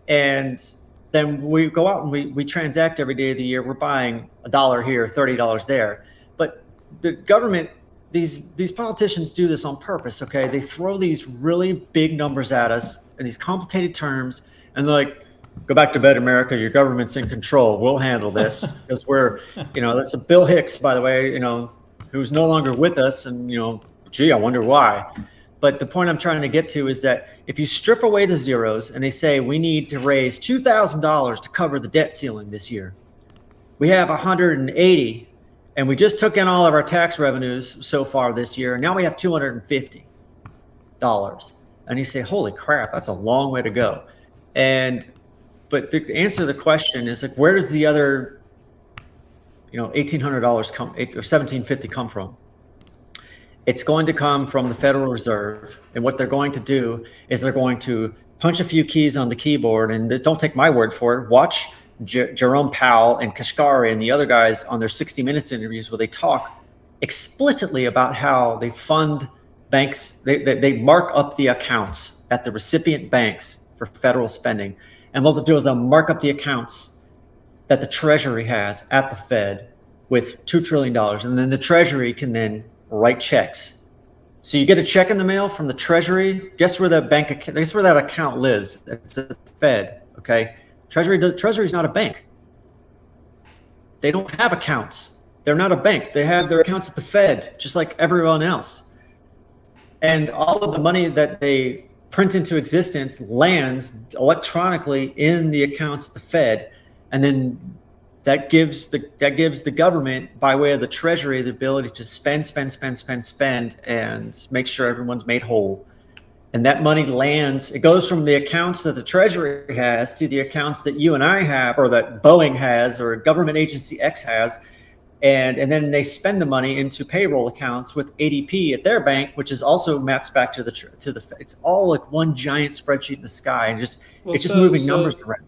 And then we go out and we transact every day of the year. We're buying $1 here, $30 there. But the government, these politicians do this on purpose. Okay. They throw these really big numbers at us in these complicated terms. And they're like, go back to bed, America. Your government's in control. We'll handle this because that's a Bill Hicks, by the way, who's no longer with us. And, gee, I wonder why. But the point I'm trying to get to is that if you strip away the zeros and they say we need to raise $2,000 to cover the debt ceiling this year, we have 180, and we just took in all of our tax revenues so far this year. And now we have $250. And you say, holy crap, that's a long way to go. But the answer to the question is like, where does the other $1,800 come, or $1,750 come from? It's going to come from the Federal Reserve. And what they're going to do is they're going to punch a few keys on the keyboard. And don't take my word for it. Watch Jerome Powell and Kashkari and the other guys on their 60 Minutes interviews where they talk explicitly about how they fund banks. They mark up the accounts at the recipient banks for federal spending. And what they'll do is they'll mark up the accounts that the Treasury has at the Fed with $2 trillion. And then the Treasury can then write checks. So you get a check in the mail from the Treasury. Guess where that account lives? It's at the Fed. Okay. Treasury's not a bank. They don't have accounts. They're not a bank. They have their accounts at the Fed, just like everyone else. And all of the money that they print into existence lands electronically in the accounts at the Fed, and then that gives the government, by way of the Treasury, the ability to spend, and make sure everyone's made whole. And that money lands. It goes from the accounts that the Treasury has to the accounts that you and I have, or that Boeing has, or government agency X has. And then they spend the money into payroll accounts with ADP at their bank, which is also maps back to the. It's all like one giant spreadsheet in the sky, and it's just moving numbers around.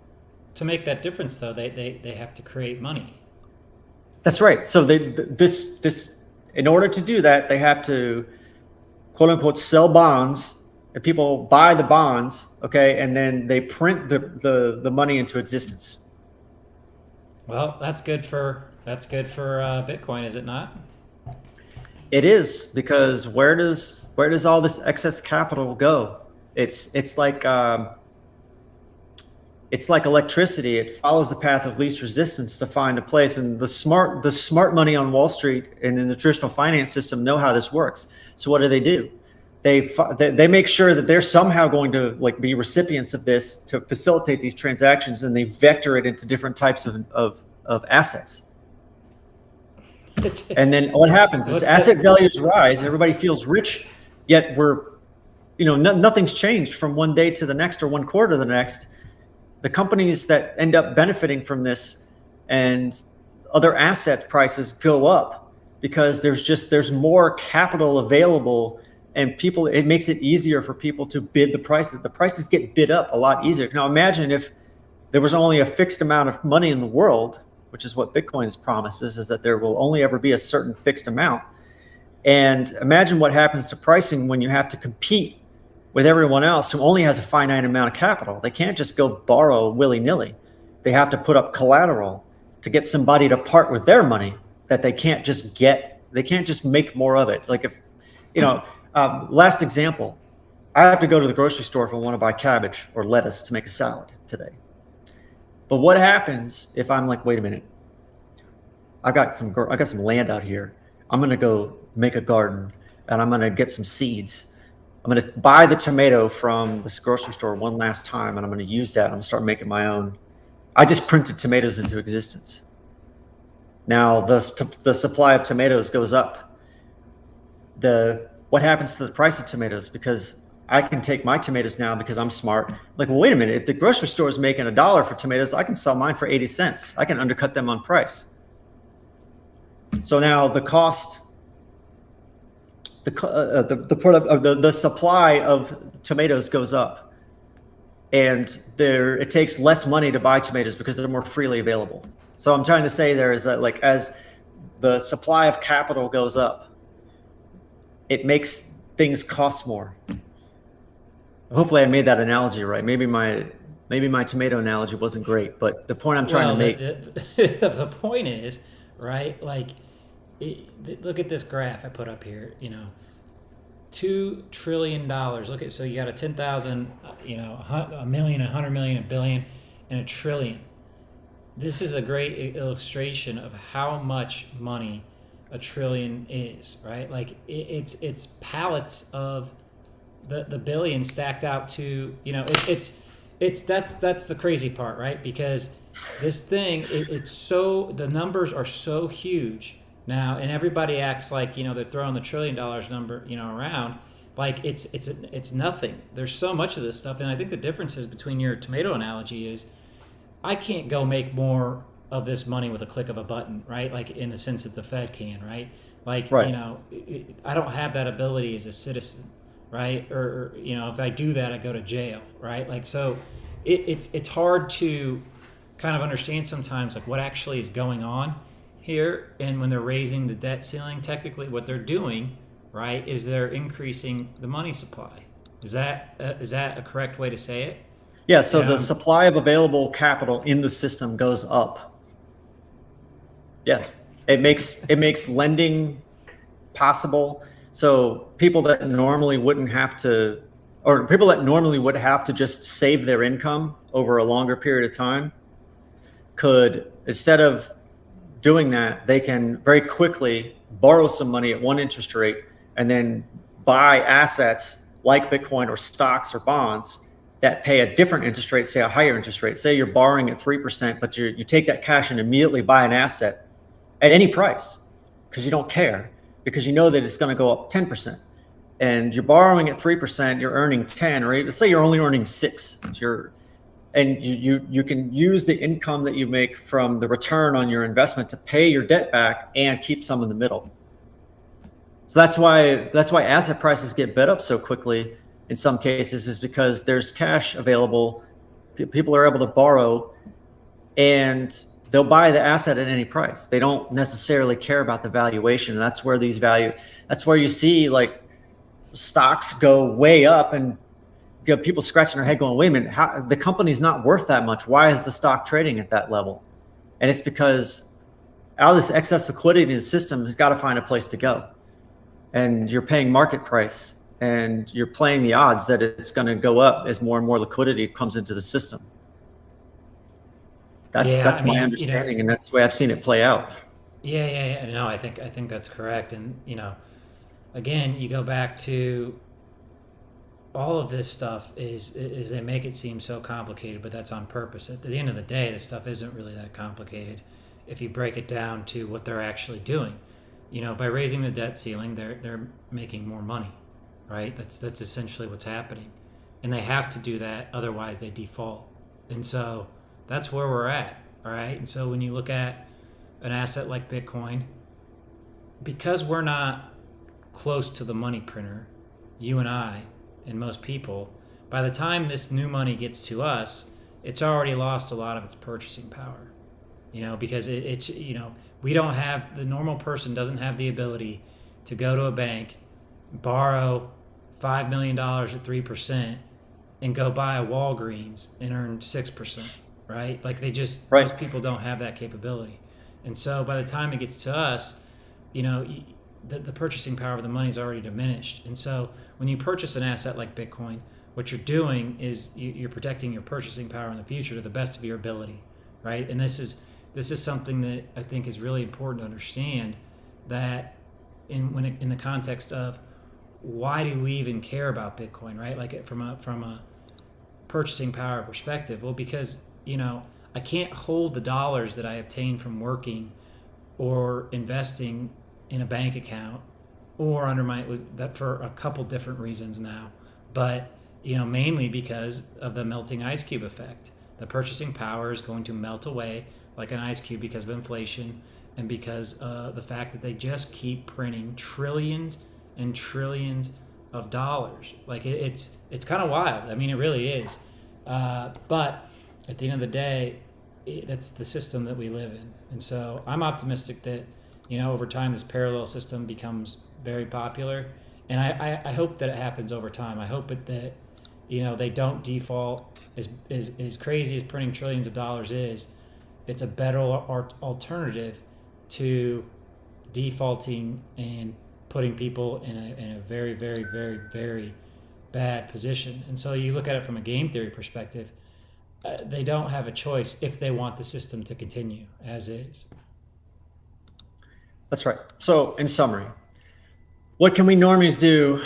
To make that difference, though, they have to create money. That's right. So in order to do that, they have to, quote unquote, sell bonds and people buy the bonds, okay, and then they print the money into existence. Well, that's good for Bitcoin, is it not? It is, because where does all this excess capital go? It's like electricity. It follows the path of least resistance to find a place. And the smart money on Wall Street and in the traditional finance system know how this works. So what do? They make sure that they're somehow going to like be recipients of this to facilitate these transactions, and they vector it into different types of assets. And then what happens is asset values rise. Everybody feels rich, yet nothing's changed from one day to the next or one quarter to the next. The companies that end up benefiting from this and other asset prices go up because there's more capital available, and it makes it easier for people to bid the prices. The prices get bid up a lot easier. Now imagine if there was only a fixed amount of money in the world, which is what Bitcoin's promises, is that there will only ever be a certain fixed amount. And imagine what happens to pricing when you have to compete with everyone else who only has a finite amount of capital. They can't just go borrow willy-nilly. They have to put up collateral to get somebody to part with their money that they can't just get. They can't just make more of it. Like last example, I have to go to the grocery store if I want to buy cabbage or lettuce to make a salad today. But what happens if I'm like, wait a minute, I got some land out here. I'm going to go make a garden, and I'm going to get some seeds. I'm going to buy the tomato from this grocery store one last time, and I'm going to use that. I'm going to start making my own. I just printed tomatoes into existence. Now the supply of tomatoes goes up. What happens to the price of tomatoes? Because I can take my tomatoes now because I'm smart. Like, well, wait a minute. If the grocery store is making $1 for tomatoes, I can sell mine for 80 cents. I can undercut them on price. So now the cost, the supply of tomatoes goes up, and it takes less money to buy tomatoes because they're more freely available. So I'm trying to say there is that, like, as the supply of capital goes up, it makes things cost more. Hopefully I made that analogy right. Maybe my tomato analogy wasn't great, but the point I'm trying to make. The point is, right? Like, look at this graph I put up here. $2 trillion. Look at, so you got a 10,000, a million, 100 million, a billion, and a trillion. This is a great illustration of how much money a trillion is, right? Like it's pallets of the billion stacked out to, that's the crazy part, right? Because this thing, the numbers are so huge now, and everybody acts like, they're throwing the $1 trillion number, around like it's nothing. There's so much of this stuff. And I think the differences between your tomato analogy is I can't go make more of this money with a click of a button, right? Like in the sense that the Fed can, right? Like, right. I don't have that ability as a citizen, right? Or if I do that, I go to jail, right? Like, so it's hard to kind of understand sometimes like what actually is going on here. And when they're raising the debt ceiling, technically what they're doing, right, is they're increasing the money supply. Is that a correct way to say it? Yeah, so the supply of available capital in the system goes up. Yeah, it makes lending possible. So people that normally wouldn't have to, or people that normally would have to just save their income over a longer period of time, could, instead of doing that, they can very quickly borrow some money at one interest rate and then buy assets like Bitcoin or stocks or bonds that pay a different interest rate, say a higher interest rate. Say you're borrowing at 3%, but you take that cash and immediately buy an asset at any price because you don't care, because you know that it's going to go up 10%. And you're borrowing at 3%, you're earning 10, or let's say you're only earning 6. And you can use the income that you make from the return on your investment to pay your debt back and keep some in the middle. So that's why asset prices get bid up so quickly in some cases, is because there's cash available. People are able to borrow and they'll buy the asset at any price. They don't necessarily care about the valuation. And that's where you see like stocks go way up and you have people scratching their head going, wait a minute, how, the company's not worth that much. Why is the stock trading at that level? And it's because out of this excess liquidity in the system has got to find a place to go. And you're paying market price, and you're playing the odds that it's going to go up as more and more liquidity comes into the system. That's my understanding, and that's the way I've seen it play out. Yeah. No, I think that's correct. And again, you go back to all of this stuff is they make it seem so complicated, but that's on purpose. At the end of the day, this stuff isn't really that complicated if you break it down to what they're actually doing. By raising the debt ceiling, they're making more money, right? That's essentially what's happening, and they have to do that, otherwise they default. And so that's where we're at, all right? And so when you look at an asset like Bitcoin, because we're not close to the money printer, you and I and most people, by the time this new money gets to us, it's already lost a lot of its purchasing power. Because it's we don't have, the normal person doesn't have the ability to go to a bank, borrow $5 million at 3%, and go buy a Walgreens and earn 6%, right? Like most people don't have that capability. And so by the time it gets to us, the purchasing power of the money is already diminished. And so when you purchase an asset like Bitcoin, what you're doing is you're protecting your purchasing power in the future to the best of your ability, right? And this is something that I think is really important to understand, that in the context of why do we even care about Bitcoin, right? Like from a purchasing power perspective. Well, because I can't hold the dollars that I obtain from working or investing in a bank account or under that for a couple different reasons now, but mainly because of the melting ice cube effect. The purchasing power is going to melt away like an ice cube because of inflation, and because the fact that they just keep printing trillions and trillions of dollars. Like it's kind of wild. I mean, it really is. But at the end of the day, that's the system that we live in. And so I'm optimistic that over time this parallel system becomes very popular, and I hope that it happens over time. I hope that they don't default. As crazy as printing trillions of dollars is, it's a better alternative to defaulting and putting people in a very, very, very, very bad position. And so you look at it from a game theory perspective, they don't have a choice if they want the system to continue as is. That's right. So in summary, what can we normies do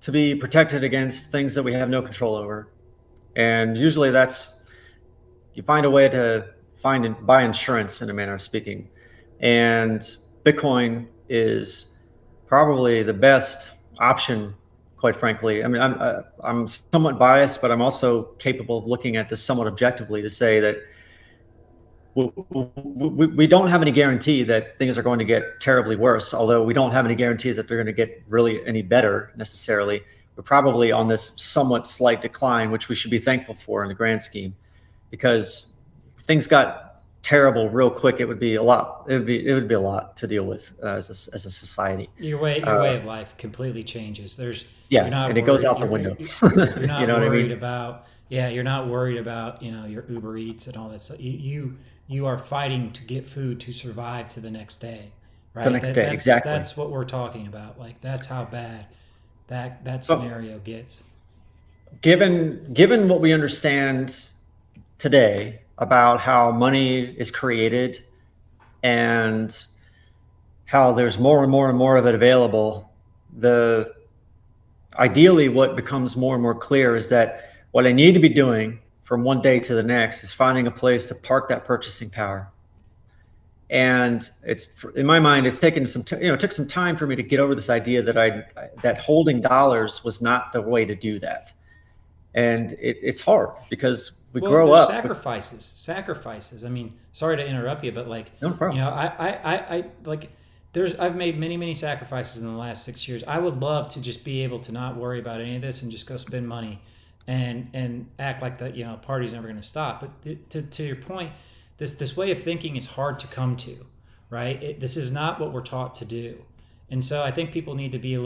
to be protected against things that we have no control over? And usually that's, you find a way to find and buy insurance, in a manner of speaking. And Bitcoin is probably the best option, quite frankly. I mean, I'm somewhat biased, but I'm also capable of looking at this somewhat objectively to say that we don't have any guarantee that things are going to get terribly worse, although we don't have any guarantee that they're going to get really any better necessarily. We're probably on this somewhat slight decline, which we should be thankful for in the grand scheme, because if things got terrible real quick, it would be a lot. It would be a lot to deal with as a society. Your way of life completely changes. And it goes out the window. You're not you know worried what I mean? about. Yeah, you're not worried about your Uber Eats and all that stuff. You are fighting to get food to survive to the next day, right? The next day, exactly. That's what we're talking about. Like that's how bad that scenario gets. Given what we understand today about how money is created and how there's more and more and more of it available, ideally what becomes more and more clear is that what I need to be doing from one day to the next is finding a place to park that purchasing power. And it's, in my mind, it's taken it took some time for me to get over this idea that holding dollars was not the way to do that. And it's hard because we grow up. Sacrifices. I mean, sorry to interrupt you, but like, no problem. I like, I've made many sacrifices in the last 6 years. I would love to just be able to not worry about any of this and just go spend money and act like that, party's never going to stop. But to your point, this way of thinking is hard to come to, right? This is not what we're taught to do. And so I think people need to be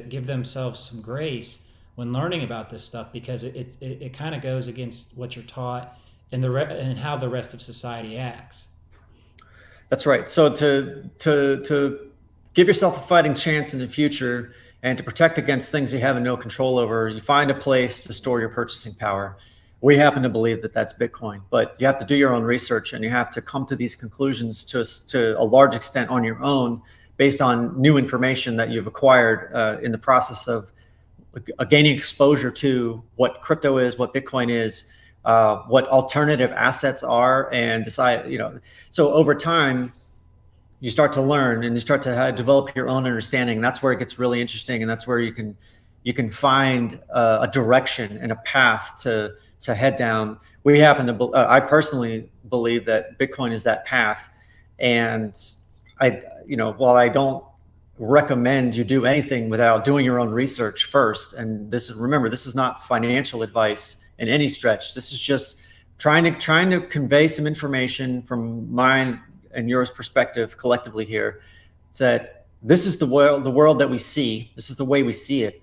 give themselves some grace when learning about this stuff, because it kind of goes against what you're taught and and how the rest of society acts. That's right. So to give yourself a fighting chance in the future and to protect against things you have no control over, you find a place to store your purchasing power. We happen to believe that that's Bitcoin, but you have to do your own research and you have to come to these conclusions to a large extent on your own, based on new information that you've acquired in the process of gaining exposure to what crypto is, what Bitcoin is, what alternative assets are, and decide, so over time, you start to learn and you start to develop your own understanding. And that's where it gets really interesting. And that's where you can find a direction and a path to head down. I personally believe that Bitcoin is that path. And while I don't recommend you do anything without doing your own research first, and remember, this is not financial advice in any stretch. This is just trying to convey some information from mine and yours perspective collectively here, that this is the world that we see. This is the way we see it.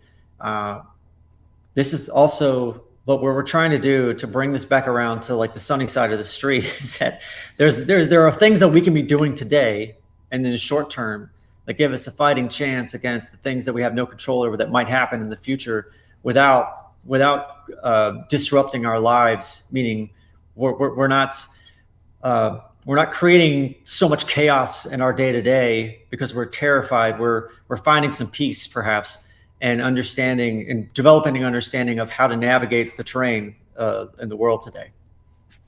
This is also what we're trying to do to bring this back around to like the sunny side of the street, is that there are things that we can be doing today and in the short term that give us a fighting chance against the things that we have no control over that might happen in the future without disrupting our lives. Meaning we're not creating so much chaos in our day to day because we're terrified. We're finding some peace perhaps, and understanding and developing an understanding of how to navigate the terrain in the world today.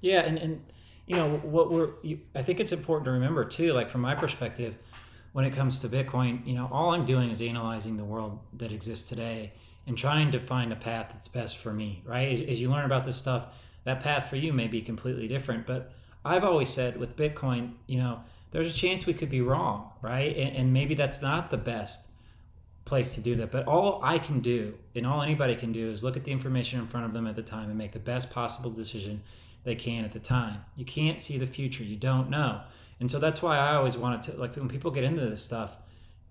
Yeah, and I think it's important to remember too, like from my perspective, when it comes to Bitcoin, all I'm doing is analyzing the world that exists today and trying to find a path that's best for me, right? As you learn about this stuff, that path for you may be completely different. But I've always said with Bitcoin, there's a chance we could be wrong, right? And maybe that's not the best place to do that. But all I can do, and all anybody can do, is look at the information in front of them at the time and make the best possible decision they can at the time. You can't see the future. You don't know. And so that's why I always wanted to, like, when people get into this stuff,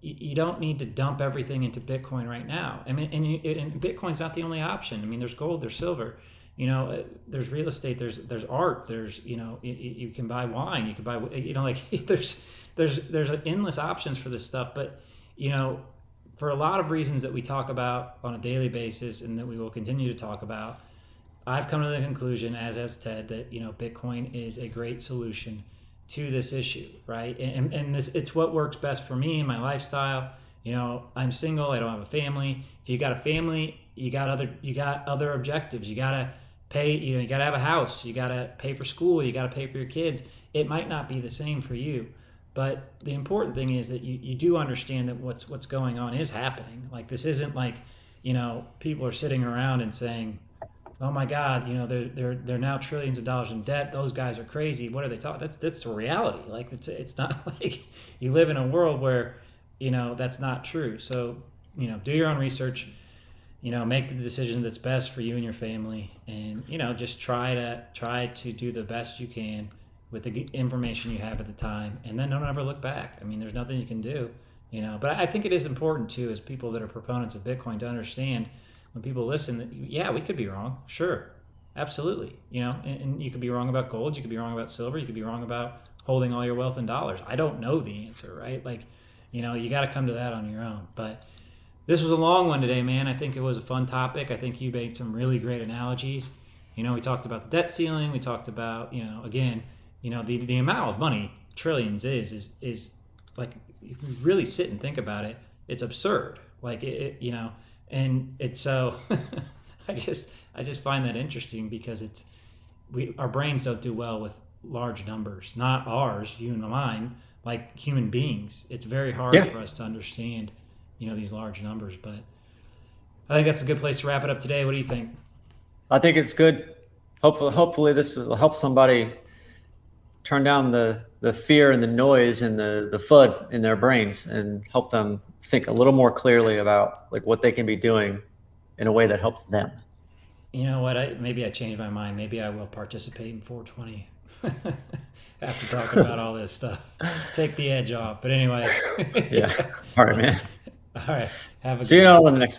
you don't need to dump everything into Bitcoin right now. I mean, and Bitcoin's not the only option. I mean, there's gold, there's silver, there's real estate, there's art, there's, you can buy wine, you can buy, there's endless options for this stuff. But, for a lot of reasons that we talk about on a daily basis and that we will continue to talk about, I've come to the conclusion, as has Ted, that, Bitcoin is a great solution to this issue, right? And it's what works best for me and my lifestyle. I'm single, I don't have a family. If you got a family, you got other objectives. You gotta pay, you gotta have a house, you gotta pay for school, you gotta pay for your kids. It might not be the same for you, but the important thing is that you do understand that what's going on is happening. Like, this isn't like, people are sitting around and saying, oh my God, they're now trillions of dollars in debt. Those guys are crazy. What are they talking? That's a reality. Like, it's not like you live in a world where, that's not true. So, do your own research, make the decision that's best for you and your family, and, just try to do the best you can with the information you have at the time, and then don't ever look back. I mean, there's nothing you can do, but I think it is important too, as people that are proponents of Bitcoin, to understand, when people listen, that yeah, we could be wrong. Sure. Absolutely. And you could be wrong about gold. You could be wrong about silver. You could be wrong about holding all your wealth in dollars. I don't know the answer, right? Like, you got to come to that on your own. But this was a long one today, man. I think it was a fun topic. I think you made some really great analogies. We talked about the debt ceiling. We talked about, again, the amount of money, trillions is like, if you really sit and think about it, it's absurd. Like, and it's so I just find that interesting, because our brains don't do well with large numbers. Not ours, you and mine, like human beings. It's very hard for us to understand, these large numbers. But I think that's a good place to wrap it up today. What do you think? I think it's good. Hopefully this will help somebody turn down the fear and the noise and the FUD in their brains, and help them think a little more clearly about like what they can be doing in a way that helps them. You know what? Maybe I changed my mind. Maybe I will participate in 420 after talking about all this stuff. Take the edge off. But anyway. Yeah. All right, man. All right. Have a See you all in the next